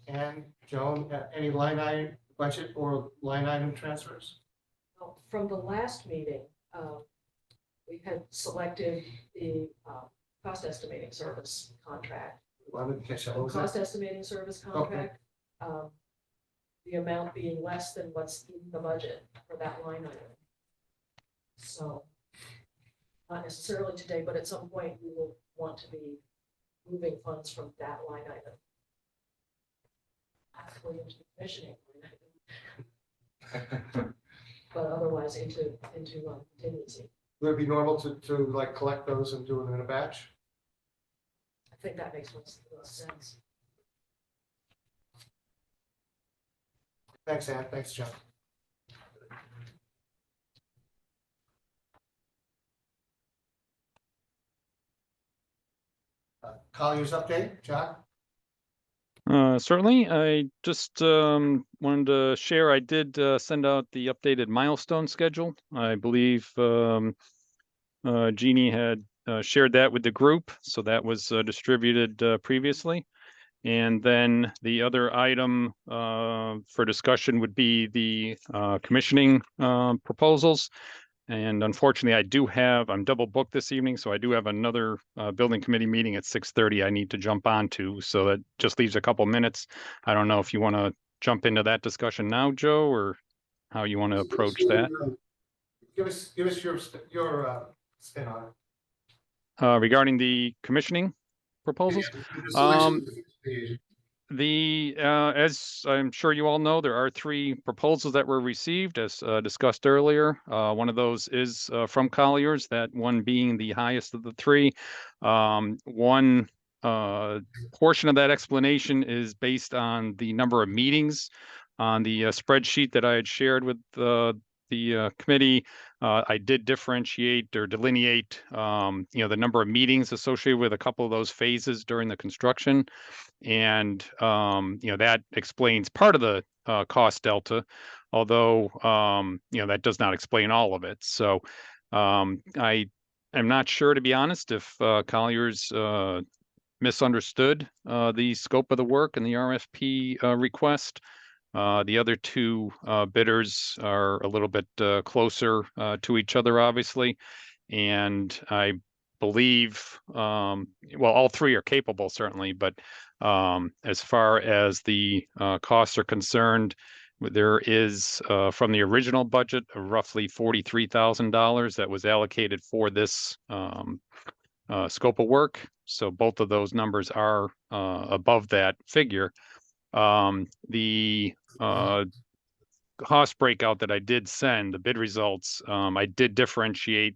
And Joan, any line item, budget or line item transfers? Well, from the last meeting, we had selected the cost estimating service contract. Well, I didn't catch that. The What was that? cost estimating service contract, the amount being less than what's in the budget for that line item. So, not necessarily today, but at some point, we will want to be moving funds from that line item. Actually into the commissioning line item, but otherwise into contingency. Would it be normal to like collect those and do them in a batch? I think that makes most sense. Thanks, Ann. Thanks, John. Collier's update, John? Certainly, I just wanted to share, I did send out the updated milestone schedule. I believe Jeannie had shared that with the group, so that was distributed previously. And then the other item for discussion would be the commissioning proposals. And unfortunately, I'm double booked this evening, so I do have another building committee meeting at 6:30 I need to jump onto. So that just leaves a couple minutes. I don't know if you want to jump into that discussion now, Joe, or how you want to approach that. Give us your spin on it. Regarding the commissioning proposals. As I'm sure you all know, there are 3 proposals that were received as discussed earlier. One of those is from Colliers, that one being the highest of the 3. One portion of that explanation is based on the number of meetings on the spreadsheet that I had shared with the committee. I did differentiate or delineate, the number of meetings associated with a couple of those phases during the construction. And, that explains part of the cost delta, although, that does not explain all of it. So I am not sure, to be honest, if Colliers misunderstood the scope of the work and the RFP request. The other 2 bidders are a little bit closer to each other, obviously. And I believe, all 3 are capable, certainly, but as far as the costs are concerned, there is from the original budget roughly $43,000 that was allocated for this scope of work. So both of those numbers are above that figure. The cost breakout that I did send, the bid results, I did differentiate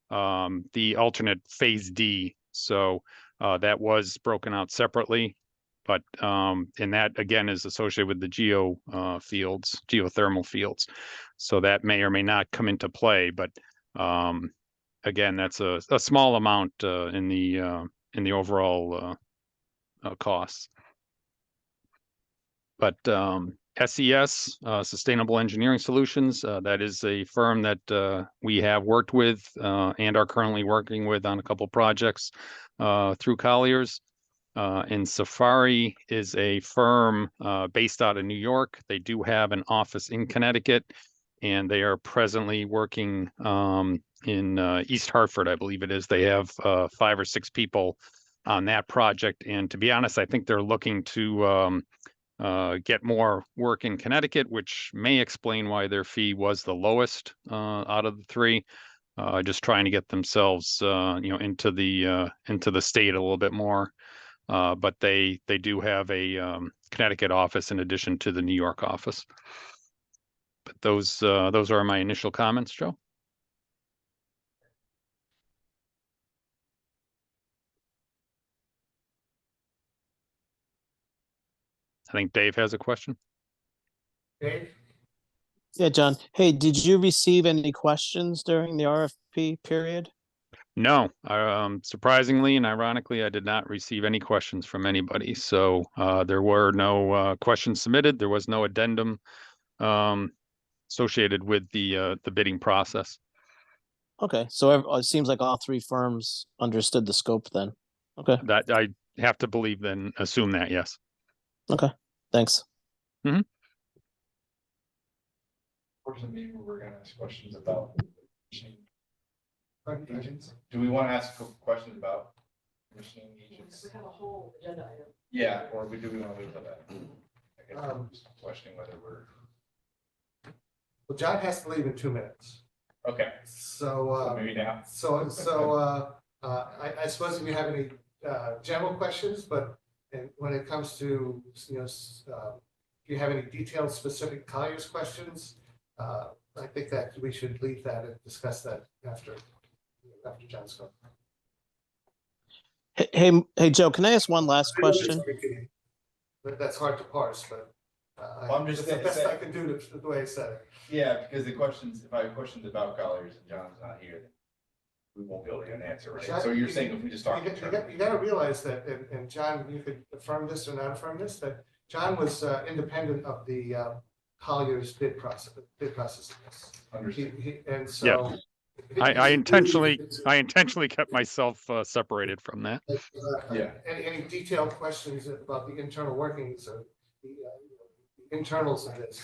the alternate phase D. So that was broken out separately, but and that again is associated with the geothermal fields. So that may or may not come into play, but again, that's a small amount in the overall costs. But SES, Sustainable Engineering Solutions, that is a firm that we have worked with and are currently working with on a couple projects through Colliers. And Safari is a firm based out of New York. They do have an office in Connecticut, and they are presently working in East Hartford, I believe it is. They have 5 or 6 people on that project. And to be honest, I think they're looking to get more work in Connecticut, which may explain why their fee was the lowest out of the 3. Just trying to get themselves, into the state a little bit more. But they do have a Connecticut office in addition to the New York office. But those are my initial comments, Joe. I think Dave has a question. Dave? Yeah, John. Hey, did you receive any questions during the RFP period? No, surprisingly and ironically, I did not receive any questions from anybody. So there were no questions submitted. There was no addendum associated with the bidding process. Okay, so it seems like all three firms understood the scope then. Okay, That I have to believe then, assume that, yes. okay, thanks. Portion maybe we're gonna ask questions about agents. Do we want to ask questions about commissioning agents? We have a whole agenda item. Yeah, or do we want to wait till that? I guess I'm just questioning whether we're, Well, John has to leave in 2 minutes. okay, So, so maybe now. I suppose if you have any general questions, but when it comes to, if you have any detailed specific Colliers questions, I think that we should leave that and discuss that after John's gone. Hey, Joe, can I ask one last question? But that's hard to parse, but I'm just it's the best I can do the way I said it. Yeah, because the questions, if I have questions about Colliers and John's not here, then we won't be able to get an answer, right? So you're saying if we just talk. You gotta realize that, and John, you could affirm this or not affirm this, that John was independent of the Colliers bid process. Understood. And so. I intentionally kept myself separated from that. Yeah. Any detailed questions about the internal workings or the internals of this,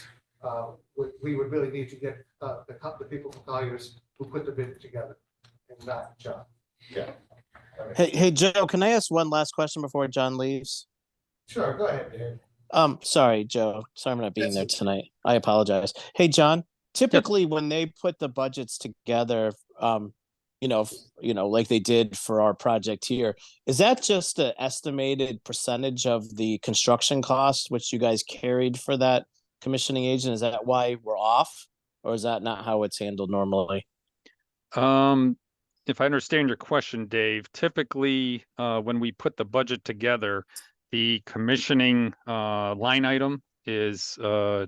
we would really need to get the people from Colliers who put the bid together, and not John. Yeah. Hey, Joe, can I ask one last question before John leaves? Sure, go ahead, Dave. Sorry, Joe. Sorry I'm not being there tonight. I apologize. Hey, John, typically when they put the budgets together, like they did for our project here, is that just an estimated percentage of the construction cost which you guys carried for that commissioning agent? Is that why we're off, or is that not how it's handled normally? If I understand your question, Dave, typically when we put the budget together, the commissioning line item is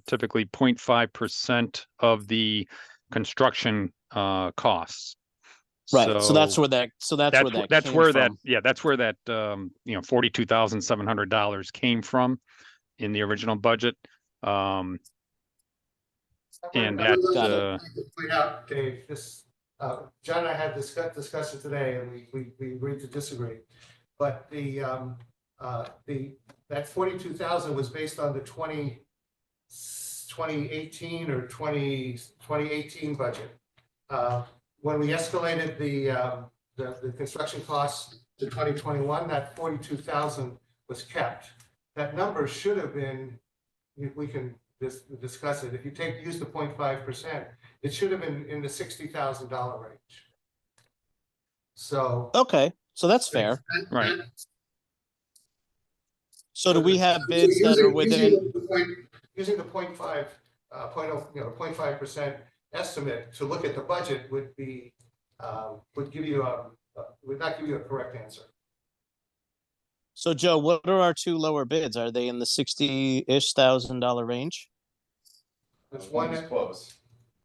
typically 0.5% of the construction costs. Right. So that's where that. That's where that $42,700 came from in the original budget. And that point out, Dave, this John and I had this discussion today, and we agreed to disagree. But that 42,000 was based on the 2018 or 2018 budget. When we escalated the construction costs to 2021, that 42,000 was kept. That number should have been, we can discuss it. If you use the 0.5%, it should have been in the $60,000 range. So okay, so that's fair, right? So do we have bids that are within using the 0.5% estimate to look at the budget would not give you a correct answer. So Joe, what are our two lower bids? Are they in the $60,000 range? There's one is close.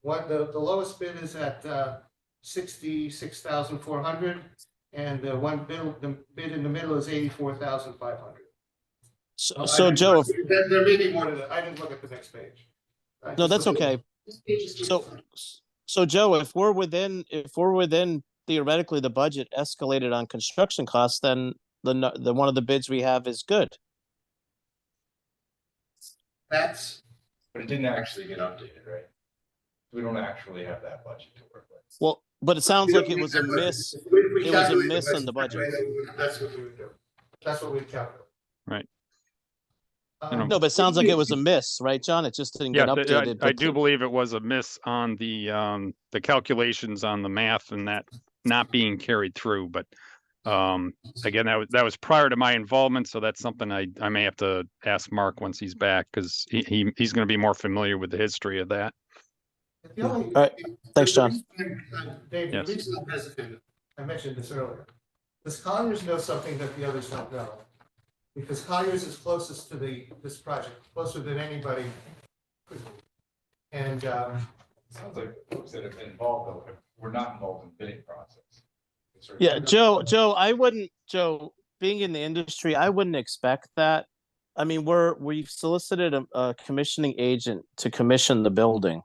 The lowest bid is at 66,400, and the bid in the middle is 84,500. So Joe, there may be more to that. I didn't look at the next page. No, that's okay. So Joe, if we're within theoretically the budget escalated on construction costs, then the one of the bids we have is good. But it didn't actually get updated, right? We don't actually have that budget to work with. Well, but it sounds like it was a miss. It was a miss in the budget. That's what we would do. That's what we'd calculate. Right. No, but it sounds like it was a miss, right, John? It just didn't get updated. I do believe it was a miss on the calculations on the math and that not being carried through. But again, that was prior to my involvement, so that's something I may have to ask Mark once he's back, because he's going to be more familiar with the history of that. All right, thanks, John. Dave, Yes. the reason I'm hesitant, I mentioned this earlier. Does Colliers know something that the others don't know? Because Colliers is closest to this project, closer than anybody could be. And Sounds like the folks that have been involved, though, we're not involved in the bidding process. Yeah, Joe, being in the industry, I wouldn't expect that. I mean, we've solicited a commissioning agent to commission the building.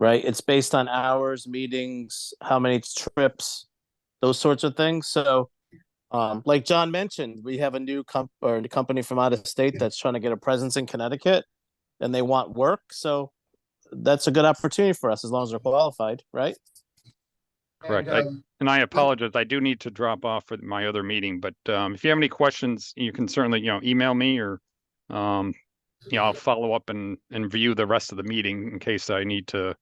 right? It's based on hours, meetings, how many trips, those sorts of things. So, like John mentioned, we have a new company from out of state that's trying to get a presence in Connecticut, and they want work. So that's a good opportunity for us as long as they're qualified, right? Correct. And, And I apologize. I do need to drop off for my other meeting, but if you have any questions, you can certainly, email me or, I'll follow up and view the rest of the meeting in case I need to,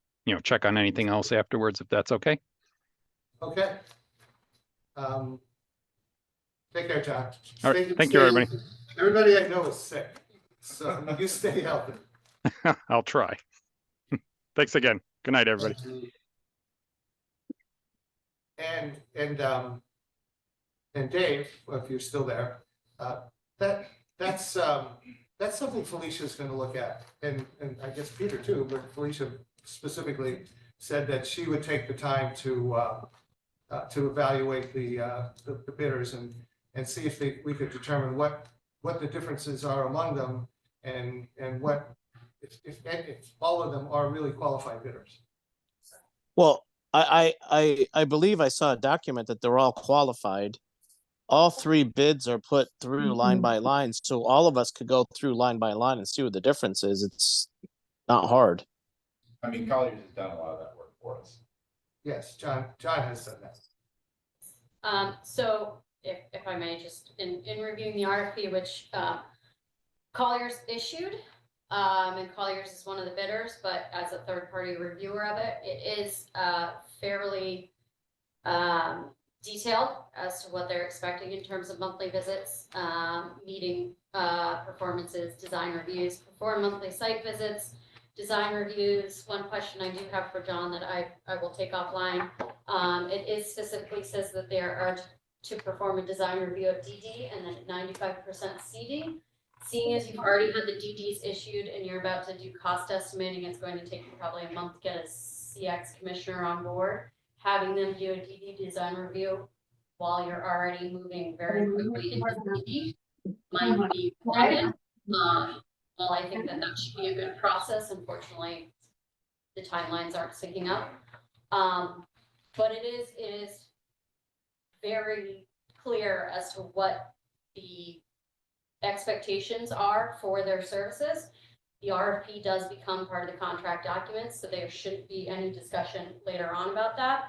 check on anything else afterwards, if that's okay. okay. Take care, John. All right. Thank you, everybody. Everybody I know is sick, so you stay healthy. I'll try. Thanks again. Good night, everybody. And Dave, if you're still there, that's something Felicia's going to look at, and I guess Peter too, but Felicia specifically said that she would take the time to evaluate the bidders and see if we could determine what the differences are among them, and what if all of them are really qualified bidders. Well, I believe I saw a document that they're all qualified. All three bids are put through line by line, so all of us could go through line by line and see what the difference is. It's not hard. I mean, Colliers has done a lot of that work for us. Yes, John has said that. So if I may, just in reviewing the RFP, which Colliers issued, and Colliers is one of the bidders, but as a third-party reviewer of it, it is fairly detailed as to what they're expecting in terms of monthly visits, meeting performances, design reviews, perform monthly site visits, design reviews. One question I do have for John that I will take offline. It is specifically says that they are to perform a design review of DD and then 95% CD. Seeing as you've already had the DDs issued and you're about to do cost estimating, it's going to take you probably a month to get a CX commissioner on board. Having them do a DD design review while you're already moving very quickly into DD might be redundant. Well, I think that should be a good process. Unfortunately, the timelines aren't syncing up. But it is very clear as to what the expectations are for their services. The RFP does become part of the contract documents, so there shouldn't be any discussion later on about that.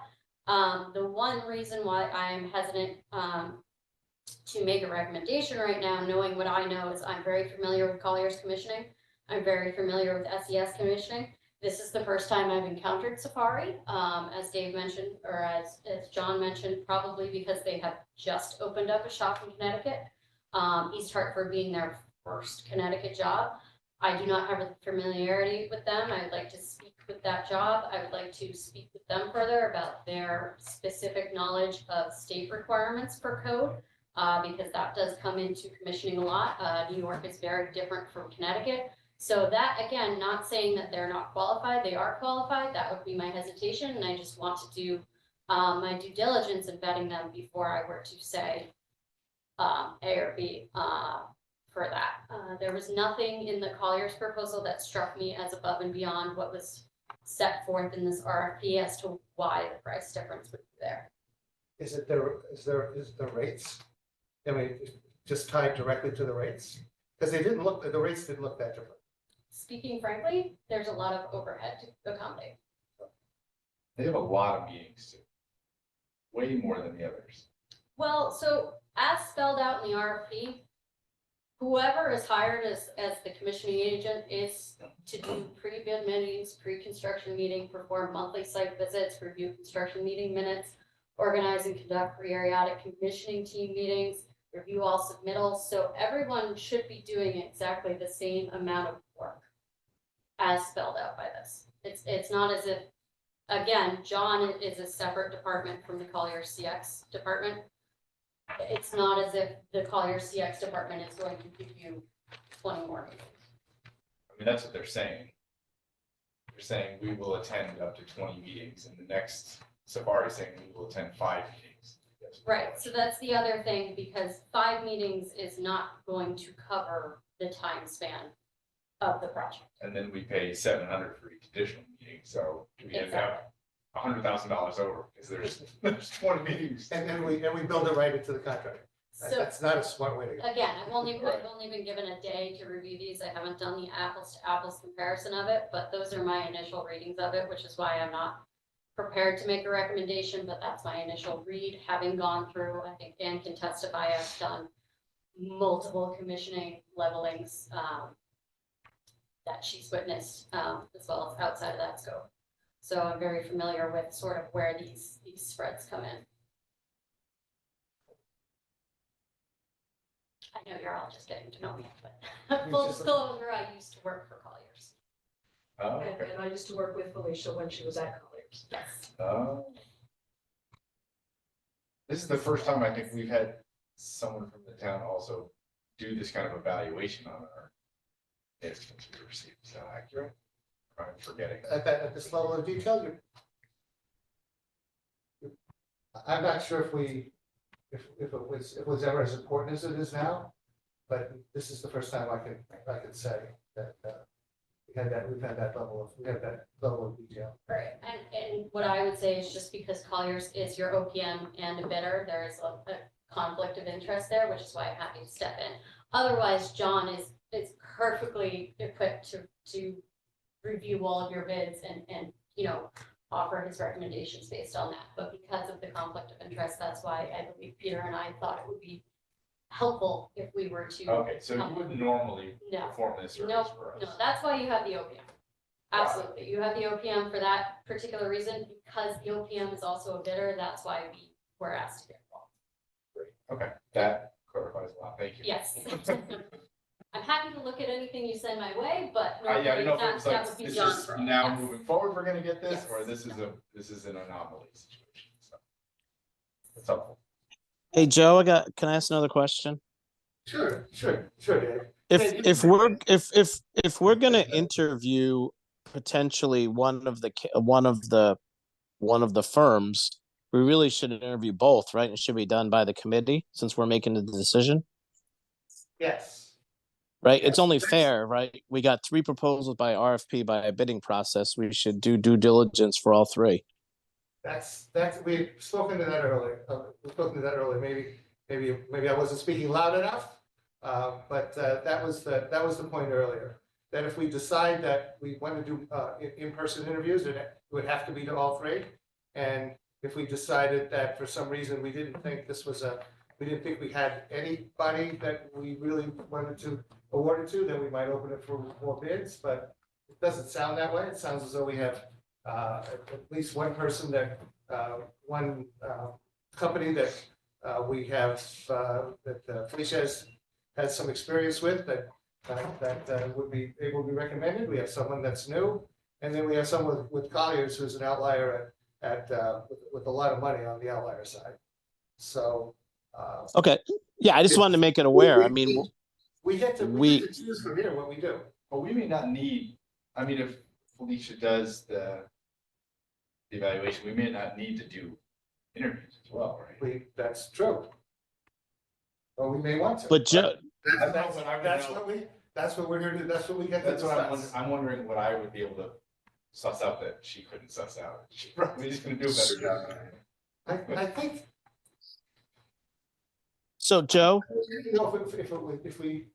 The one reason why I'm hesitant to make a recommendation right now, knowing what I know, is I'm very familiar with Colliers commissioning. I'm very familiar with SES commissioning. This is the first time I've encountered Safari, as Dave mentioned, or as John mentioned, probably because they have just opened up a shop in Connecticut. East Hartford being their first Connecticut job. I do not have a familiarity with them. I'd like to speak with that job. I would like to speak with them further about their specific knowledge of state requirements for code, because that does come into commissioning a lot. New York is very different from Connecticut. So that, again, not saying that they're not qualified, they are qualified. That would be my hesitation. And I just want to do my due diligence in vetting them before I were to say A or B for that. There was nothing in the Colliers proposal that struck me as above and beyond what was set forth in this RFP as to why the price difference would be there. Is the rates? I mean, just tied directly to the rates? Because the rates didn't look that different. Speaking frankly, there's a lot of overhead to accommodate. They have a lot of meetings too. Way more than the others. Well, so as spelled out in the RFP, whoever is hired as the commissioning agent is to do pre-bid meetings, pre-construction meeting, perform monthly site visits, review construction meeting minutes, organize and conduct periodic commissioning team meetings, review all submittals. So everyone should be doing exactly the same amount of work as spelled out by this. It's not as if, again, John is a separate department from the Colliers CX department. It's not as if the Colliers CX department is going to give you 20 more meetings. I mean, that's what they're saying. They're saying we will attend up to 20 meetings, and the next Safari is saying we will attend 5 meetings. Right, so that's the other thing, because 5 meetings is not going to cover the time span of the project. And then we pay $700 for each additional meeting. meeting, so we end up $100,000 over, because there's 20 meetings. And we build it right into the contract. So That's not a smart way to go. again, I've only been given a day to review these. I haven't done the apples to apples comparison of it, but those are my initial readings of it, which is why I'm not prepared to make a recommendation, but that's my initial read, having gone through, I think Dan can testify, I've done multiple commissioning levelings that she's witnessed, as well as outside of that scope. So I'm very familiar with sort of where these spreads come in. I know you're all just getting to know me, but full disclosure, I used to work for Colliers. Oh, okay. And I used to work with Felicia when she was at Colliers. Yes. This is the first time I think we've had someone from the town also do this kind of evaluation on our estimates we received. Is that accurate? I'm forgetting. At this level of detail, I'm not sure if it was ever as important as it is now, but this is the first time I can say that we've had that level of detail. Right, and what I would say is just because Colliers is your OPM and a bidder, there is a conflict of interest there, which is why I'm happy to step in. Otherwise, John is perfectly equipped to review all of your bids and you know, offer his recommendations based on that. But because of the conflict of interest, that's why I believe Peter and I thought it would be helpful if we were to. Okay, so you wouldn't normally No. perform this service No, for us? no, that's why you have the OPM. Absolutely, you have the OPM for that particular reason, because the OPM is also a bidder, that's why we were asked to get involved. Great. Okay, that clarifies a lot. Thank you. Yes. I'm happy to look at anything you send my way, but Yeah, I normally know if it was that like, would be this John's is role. now Yes. moving forward, we're gonna get this, Yes. or this is an anomaly situation, so. It's helpful. Hey, Joe, can I ask another question? Sure, Dave. If we're gonna interview potentially one of the firms, we really should interview both, right? It should be done by the committee since we're making the decision, Yes. right? Yes. It's only fair, right? We got 3 proposals by RFP by a bidding process. We should do due diligence for all 3. We've spoken to that earlier. Maybe I wasn't speaking loud enough. But that was the point earlier, that if we decide that we want to do in-person interviews, it would have to be to all 3. And if we decided that for some reason we didn't think we had anybody that we really wanted to award it to, then we might open it for more bids, but it doesn't sound that way. It sounds as though we have at least one person one company that we have, that Felicia has some experience with that would be able to be recommended. We have someone that's new, and then we have someone with Colliers who's an outlier with a lot of money on the outlier side. So. Okay. Yeah, I just wanted to make it aware. I mean, we get to choose from here what we do. But we may not need, I mean, if Felicia does the evaluation, we may not need to do interviews as well, right? That's true. Or we may want to. but Joe, That's what we're here to, that's what we get to That's what discuss. I'm wondering what I would be able to suss out that she couldn't suss out. She probably is gonna do a better job. I think, so Joe, you know, if we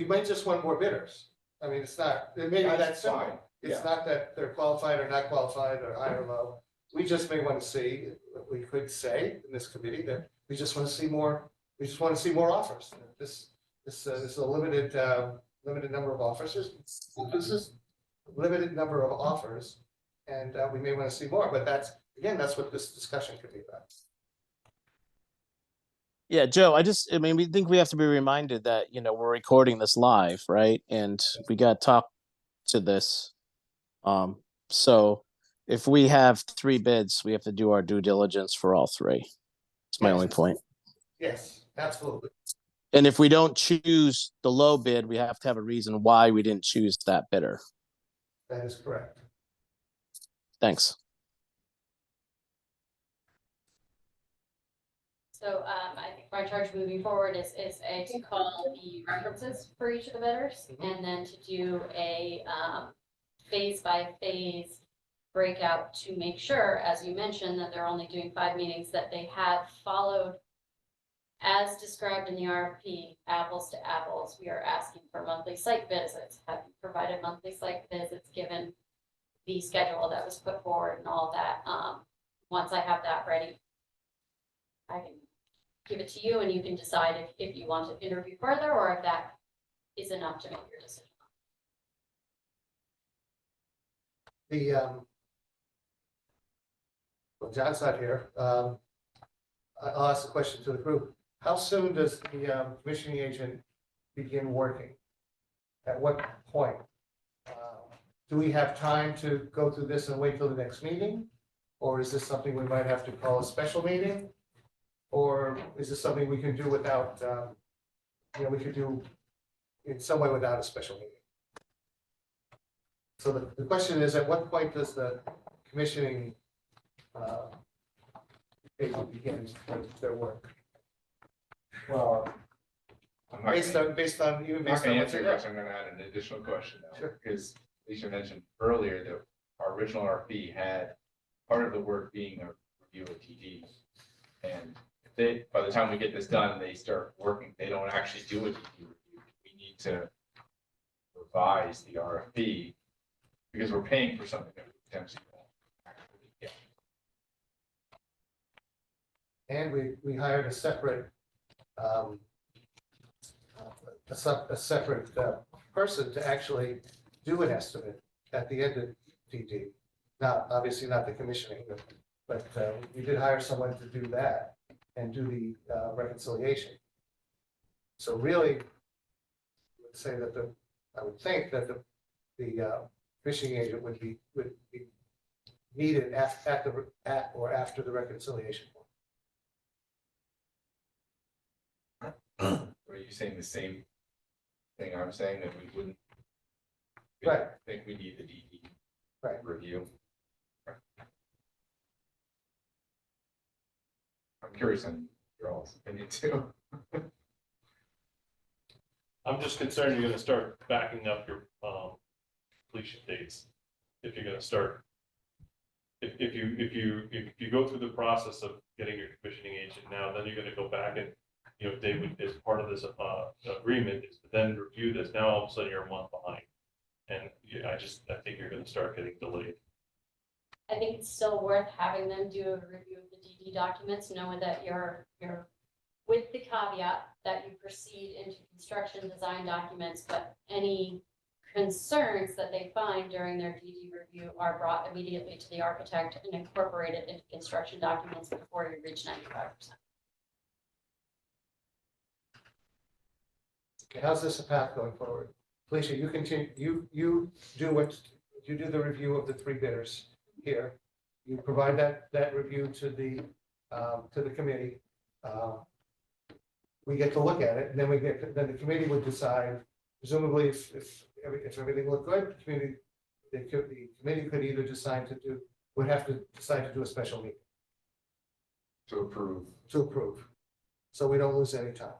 might just want more bidders. I mean, it's not, it may be that simple. Fine. It's not that they're qualified or not qualified or high or low. We just may want to see, we could say in this committee that we just want to see more, offers. This is a limited number of offers. Limited number of offers, and we may want to see more, but that's what this discussion could be about. yeah, Joe, I mean, we think we have to be reminded that, we're recording this live, right? And we got to talk to this. So if we have 3 bids, we have to do our due diligence for all 3. That's my only point. Yes, absolutely. And if we don't choose the low bid, we have to have a reason why we didn't choose that bidder. That is correct. Thanks. So I think my charge moving forward is to call the references for each of the bidders, and then to do a phase by phase breakout to make sure, as you mentioned, that they're only doing 5 meetings, that they have followed as described in the RFP, apples to apples. We are asking for monthly site visits. Have you provided monthly site visits given the schedule that was put forward and all that? Once I have that ready, I can give it to you and you can decide if you want to interview further or if that is enough to make your decision. Well, John's not here. I'll ask the question to the group. How soon does the commissioning agent begin working? At what point? Do we have time to go through this and wait till the next meeting? Or is this something we might have to call a special meeting? Or is this something we can do without, we could do in some way without a special meeting? So the question is, at what point does the commissioning agent begin their work? Well, I'm not Based gonna- on, based on, even I'm not based gonna on answer what's your in question. I'm gonna add an additional question now, Sure. because Alicia mentioned earlier that our original RFP had part of the work being a review of TD. And if they, by the time we get this done, they start working, they don't actually do a TD review. We need to revise the RFP because we're paying for something that we potentially won't actually get. And we hired a separate, a separate person to actually do an estimate at the end of DD. Not, obviously not the commissioning, but we did hire someone to do that and do the reconciliation. So really, I would say that I would think that the fishing agent would be needed at or after the reconciliation. Are you saying the same thing I'm saying, that we wouldn't? we Right. Think we need the DD Right. review? I'm curious on your all's opinion too. I'm just concerned you're gonna start backing up your completion dates. If you're gonna start, if you go through the process of getting your commissioning agent now, then you're gonna go back and, they would, as part of this agreement, is to then review this. Now all of a sudden you're a month behind. And I think you're gonna start getting delayed. I think it's still worth having them do a review of the DD documents, knowing that you're with the caveat that you proceed into construction design documents, but any concerns that they find during their DD review are brought immediately to the architect and incorporated into construction documents before you reach 95%. Okay, how's this a path going forward? Felicia, you continue, you do the review of the 3 bidders here. You provide that review to the committee. We get to look at it, and then the committee would decide, presumably if everything looked good, the committee could either would have to decide to do a special meeting To approve. to approve. So we don't lose any time.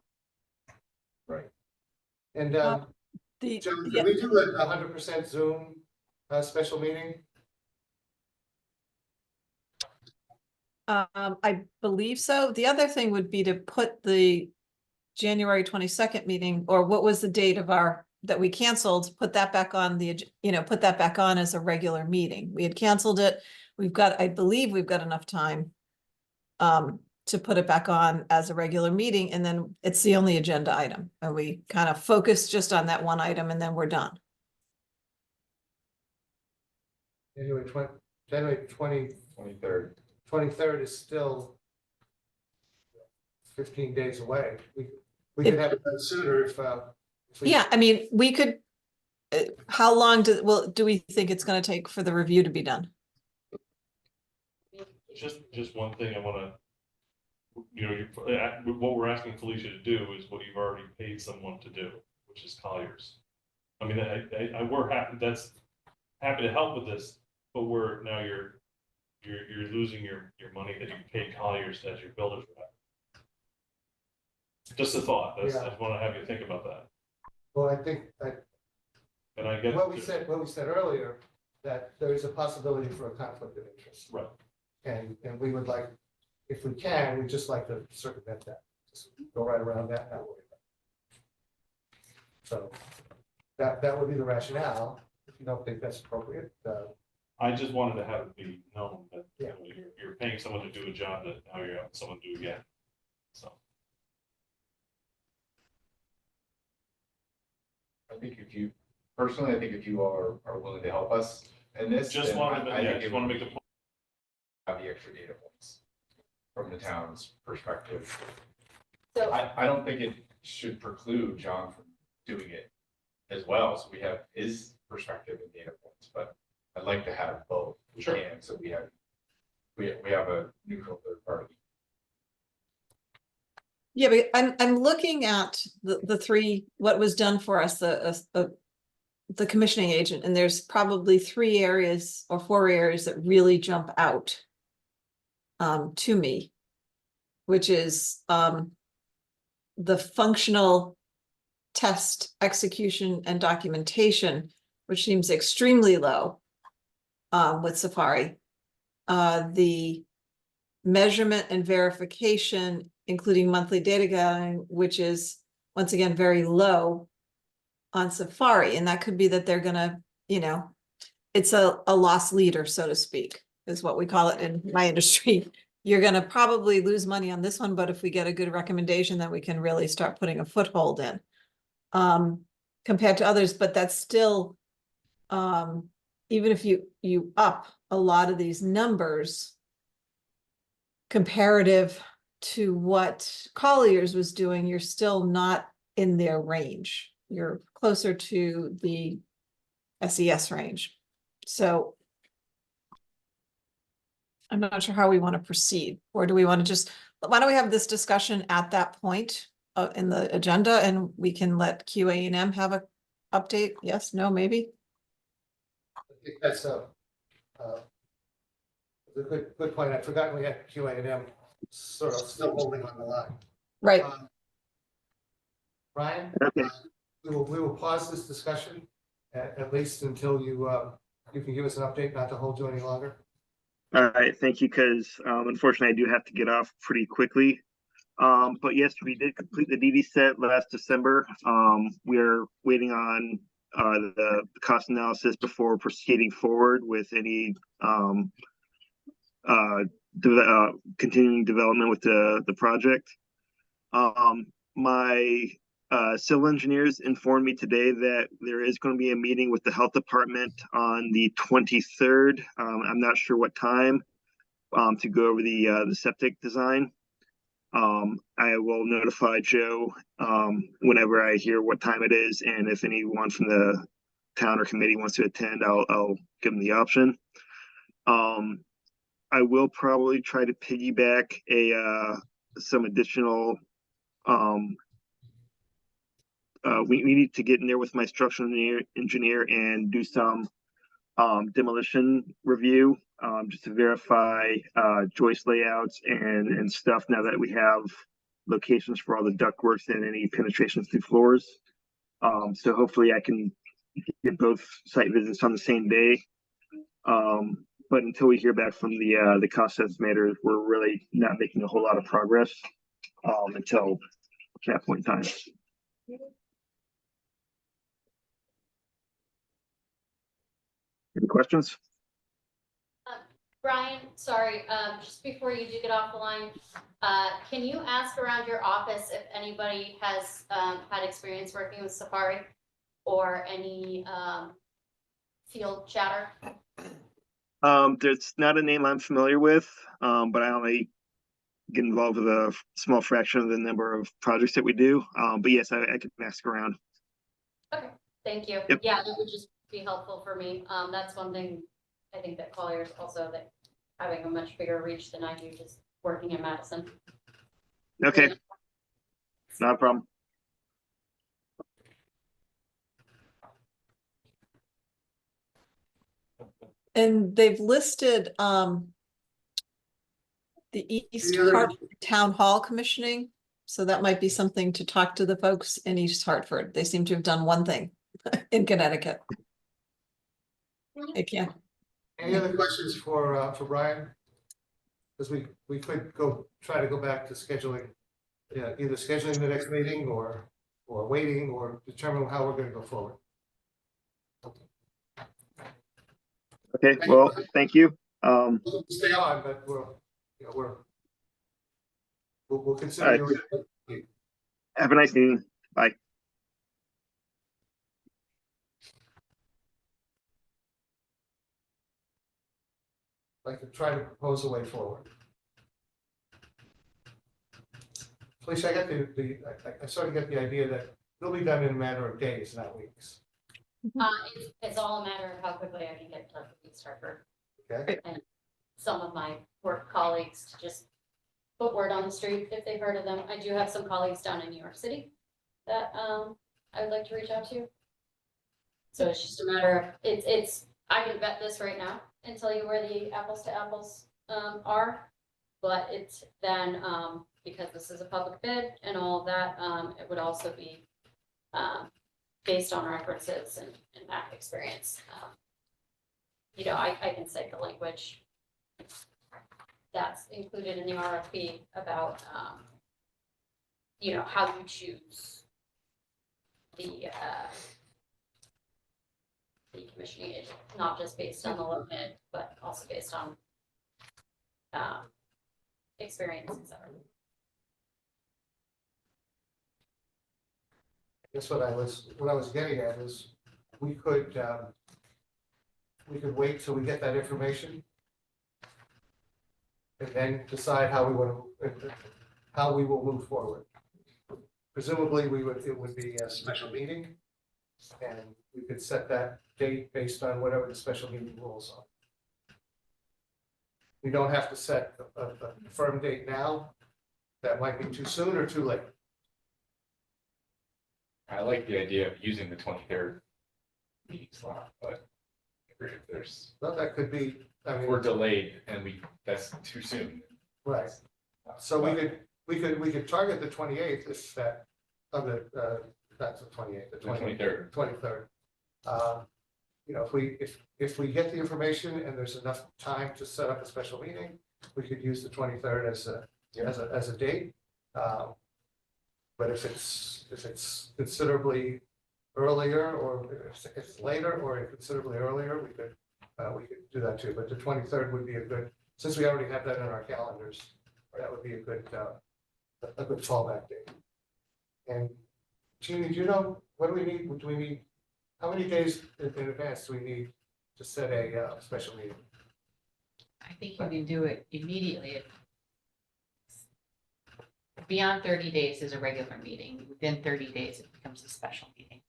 Right. And The, Joe, yeah, can we do a 100% Zoom special meeting? I believe so. The other thing would be to put the January 22nd meeting, or what was the date of that we canceled, put that back on put that back on as a regular meeting. We had canceled it. I believe we've got enough time to put it back on as a regular meeting, and then it's the only agenda item. And we kind of focus just on that one item and then we're done. January 23rd. 23rd is still 15 days away. We could have it done sooner if we. Yeah, I mean, we could, how long do we think it's going to take for the review to be done? Just one thing I wanna, what we're asking Felicia to do is what you've already paid someone to do, which is Colliers. I mean, we're happy to help with this, but you're losing your money that you paid Colliers as your builder's rep. Just a thought. I just want to have you think about that. Well, I think And I get what we said earlier that there is a possibility for a conflict of interest. Right. And we would like, if we can, we'd just like to circumvent that, just go right around that, not worry about it. So that would be the rationale. If you don't think that's appropriate, I just wanted to have it be known that, you Yeah. know, you're paying someone to do a job that now you're having someone do again. So, I think if you, personally, I think if you all are willing to help us in this. just then wanted to, I yeah, think just it want to would make the be- point. Have the extra data points from the town's perspective. So, I don't think it should preclude John from doing it as well, so we have his perspective and data points, but I'd like to have both. We Sure. can, so we have a neutral third party. Yeah, but I'm looking at the three, what was done for us, the commissioning agent, and there's probably 3 areas or 4 areas that really jump out to me, which is the functional test execution and documentation, which seems extremely low with Safari. The measurement and verification, including monthly data gathering, which is once again very low on Safari. And that could be that they're gonna, you know, it's a loss leader, so to speak, is what we call it in my industry. You're gonna probably lose money on this one, but if we get a good recommendation, then we can really start putting a foothold in. Compared to others, but that's still, even if you up a lot of these numbers comparative to what Collier's was doing, you're still not in their range. You're closer to the SES range. So I'm not sure how we want to proceed, or do we want to just, why don't we have this discussion at that point in the agenda, and we can let QA&M have a update? Yes, no, maybe? I think that's a good point. I'd forgotten we had QA&M sort of still holding on the line. Right. Ryan, Okay. we will pause this discussion at least until you can give us an update, not to hold you any longer. All right, thank you, because unfortunately I do have to get off pretty quickly. But yes, we did complete the DD set last December. We're waiting on the cost analysis before proceeding forward with any continuing development with the project. My civil engineers informed me today that there is going to be a meeting with the health department on the 23rd. I'm not sure what time, to go over the septic design. I will notify Joe whenever I hear what time it is, and if anyone from the town or committee wants to attend, I'll give them the option. I will probably try to piggyback some additional. We need to get in there with my structural engineer and do some demolition review, just to verify joist layouts and stuff, now that we have locations for all the ductworks and any penetrations through floors. So hopefully I can get both site visits on the same day. But until we hear back from the cost estimators, we're really not making a whole lot of progress until that point in time. Any questions? Brian, sorry, just before you do get off the line, can you ask around your office if anybody has had experience working with Safari or any field chatter? There's not a name I'm familiar with, but I only get involved with a small fraction of the number of projects that we do. But yes, I can ask around. Okay, thank you. Yep. Yeah, that would just be helpful for me. That's one thing I think that Collier's also, that having a much bigger reach than I do, just working in Madison. Okay, not a problem. And they've listed the East Hartford Town Hall commissioning. So that might be something to talk to the folks in East Hartford. They seem to have done one thing in Connecticut. Hey, Ken. Any other questions for Brian? Because we could try to go back to scheduling, either scheduling the next meeting or waiting or determine how we're gonna go forward. Okay, well, thank you. Stay on, but we'll consider All you. Have a nice meeting. Bye. Like to try to propose a way forward. Felicia, I got I sort of get the idea that it'll be done in a matter of days, not weeks. It's all a matter of how quickly I can get in touch with East Hartford. Okay? And some of my work colleagues to just put word on the street if they've heard of them. I do have some colleagues down in New York City that I would like to reach out to. So it's just a matter of, I can vet this right now and tell you where the apples to apples are. But it's then, because this is a public bid and all of that, it would also be based on references and back experience. You know, I can cite the language that's included in the RFP about, you know, how you choose the commissioning agent, not just based on the low bid, but also based on experience, et cetera. That's what I was getting at is we could wait till we get that information and then decide how we will move forward. Presumably, it would be a special meeting, and we could set that date based on whatever the special meeting rules are. We don't have to set a firm date now. That might be too soon or too late. I like the idea of using the 23rd meeting slot, but if there's, Well, that could be, I if mean, we're delayed and that's too soon. right. So we could target the 28th, if that, that's the 28th, The 23rd. 23rd. You know, if we get the information and there's enough time to set up a special meeting, we could use the 23rd as a date. But if it's considerably earlier, or if it's later, or considerably earlier, we could do that too. But the 23rd would be a good, since we already have that in our calendars, that would be a good fallback date. And Jeannie, do you know, what do we need? Do we need, how many days in advance do we need to set a special meeting? I think you can do it immediately. Beyond 30 days is a regular meeting. Within 30 days, it becomes a special meeting.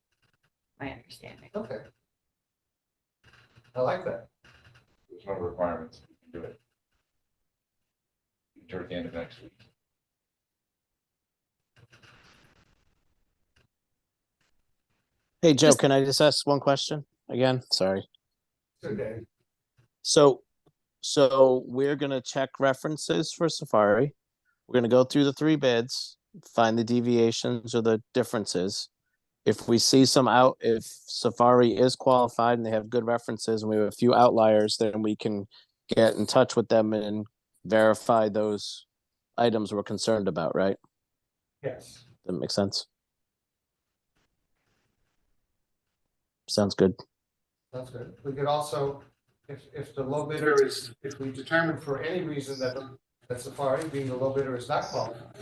My understanding. Okay. I like that. There's no requirements. We can do it. We can do it at the end of next week. Hey, Joe, can I just ask one question again? Sorry. Okay. So we're gonna check references for Safari. We're gonna go through the 3 bids, find the deviations or the differences. If we see if Safari is qualified and they have good references and we have a few outliers, then we can get in touch with them and verify those items we're concerned about, right? Yes. That makes sense. Sounds good. That's good. We could also, if the low bidder is, if we determine for any reason that Safari, being the low bidder, is not qualified,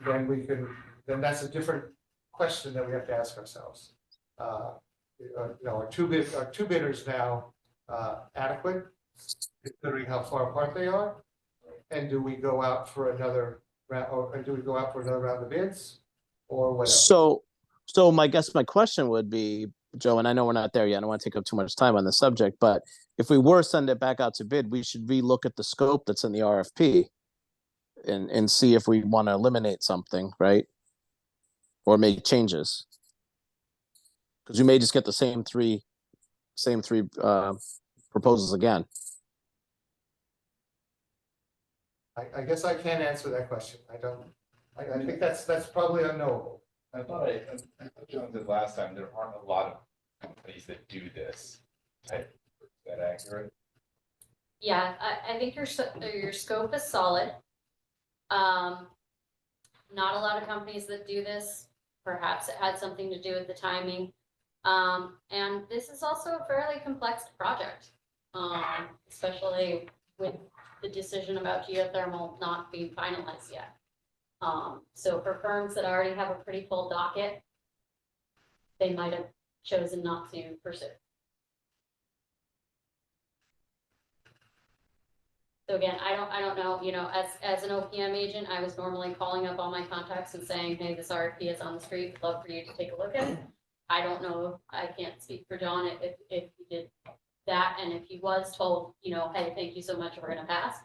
then that's a different question that we have to ask ourselves. Are two bidders now adequate, considering how far apart they are? And do we go out for another round, or do we go out for another round of bids, or whatever? So my question would be, Joe, and I know we're not there yet, I don't want to take up too much time on the subject, but if we were to send it back out to bid, we should relook at the scope that's in the RFP and see if we want to eliminate something, right? Or make changes. Because we may just get the same three proposals again. I guess I can't answer that question. I think that's probably unknowable. I thought John did last time, there aren't a lot of companies that do this type. Is that accurate? Yeah, I think your scope is solid. Not a lot of companies that do this. Perhaps it had something to do with the timing. And this is also a fairly complex project, especially with the decision about geothermal not being finalized yet. So for firms that already have a pretty full docket, they might have chosen not to pursue. So again, I don't know, you know, as an OPM agent, I was normally calling up all my contacts and saying, hey, this RFP is on the street, love for you to take a look at it. I don't know, I can't speak for John if he did that, and if he was told, you know, hey, thank you so much, we're gonna pass.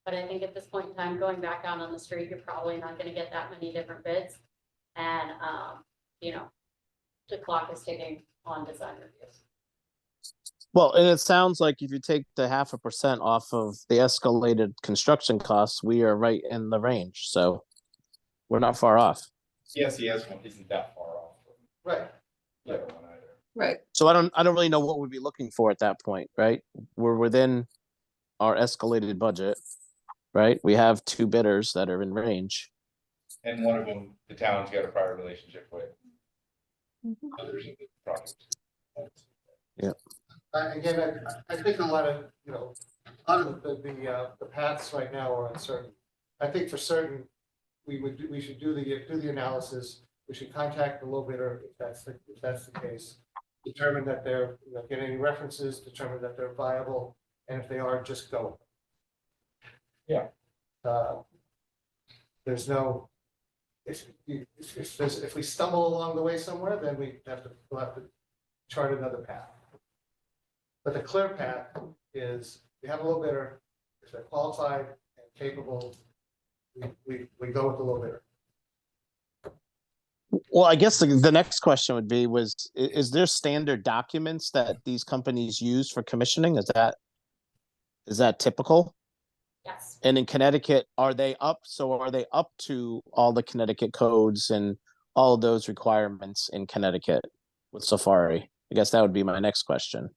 But I think at this point in time, going back out on the street, you're probably not gonna get that many different bids. And, you know, the clock is ticking on design reviews. Well, and it sounds like if you take the 0.5% off of the escalated construction costs, we are right in the range. So we're not far off. CSES one isn't that far off from Right. the other one either. Right. So I don't really know what we'd be looking for at that point, right? We're within our escalated budget, right? We have 2 bidders that are in range. And one of them, the town's got a prior relationship with. Others of the project. Yeah. Again, I think a lot of, you know, a lot of the paths right now are uncertain. I think for certain, we should do the analysis. We should contact the low bidder if that's the case. Determine that they're, you know, get any references, determine that they're viable, and if they are, just go. Yeah. There's no, if we stumble along the way somewhere, then we'll have to chart another path. But the clear path is we have a low bidder, if they're qualified and capable, we go with the low bidder. Well, I guess the next question would be is there standard documents that these companies use for commissioning? Is that typical? Yes. And in Connecticut, are they up to all the Connecticut codes and all of those requirements in Connecticut with Safari? I guess that would be my next question.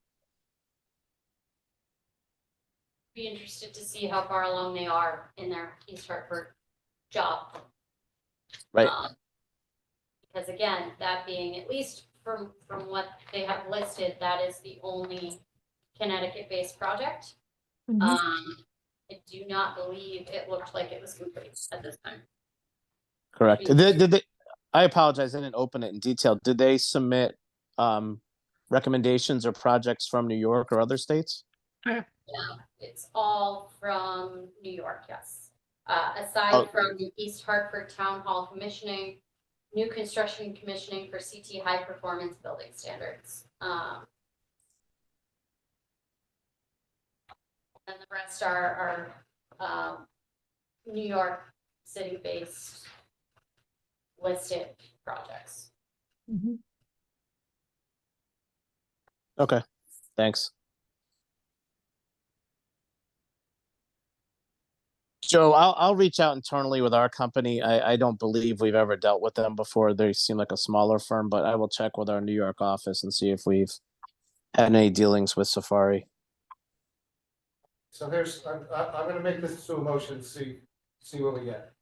Be interested to see how far along they are in their East Hartford job. Right. Because again, that being, at least from what they have listed, that is the only Connecticut-based project. I do not believe it looked like it was complete at this time. Correct. Did they, I apologize, I didn't open it in detail. Did they submit recommendations or projects from New York or other states? Yeah, it's all from New York, yes. Aside from the East Hartford Town Hall commissioning, new construction commissioning for CT high performance building standards. And the rest are New York city-based listed projects. Okay, thanks. Joe, I'll reach out internally with our company. I don't believe we've ever dealt with them before. They seem like a smaller firm, but I will check with our New York office and see if we've had any dealings with Safari. So I'm going to make this to a motion, see what we get.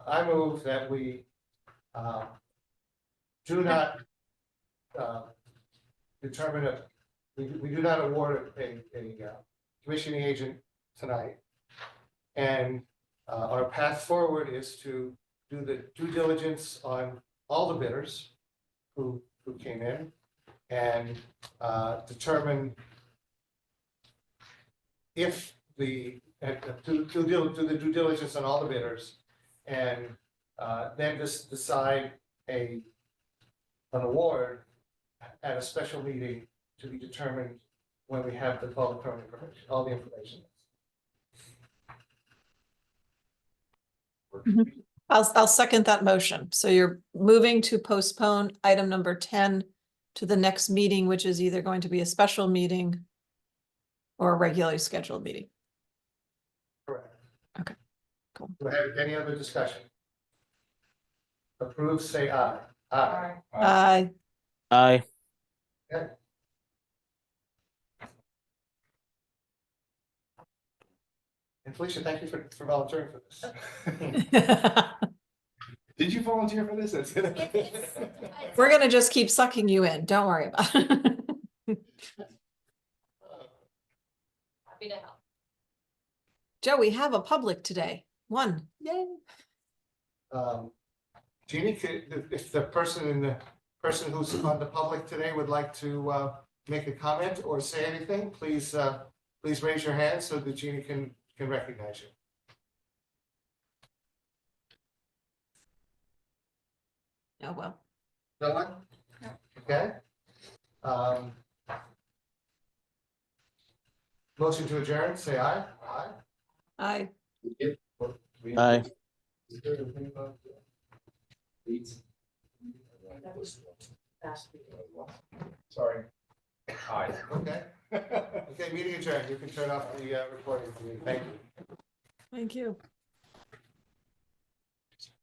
I move that we do not determine we do not award a commissioning agent tonight. And our path forward is to do the due diligence on all the bidders who came in and determine if do the due diligence on all the bidders and then just decide an award at a special meeting to be determined when we have all the current information, all the information. I'll second that motion. So you're moving to postpone item number 10 to the next meeting, which is either going to be a special meeting or a regularly scheduled meeting. Correct. Cool. Do we have any other discussion? Approve, say aye. Aye. Aye. Aye. And Felicia, thank you for volunteering for this. Did you volunteer for this? We're gonna just keep sucking you in. Don't worry about it. Happy to help. Joe, we have a public today. One. Yay. Jeannie, if the person who's on the public today would like to make a comment or say anything, please raise your hand so that Jeannie can recognize you. Oh, well. No one? Okay. Motion to adjourn, say aye. Aye. Aye. Aye. Sorry. Aye. Okay. Okay, meeting adjourned. You can turn off the recording. Thank you. Thank you.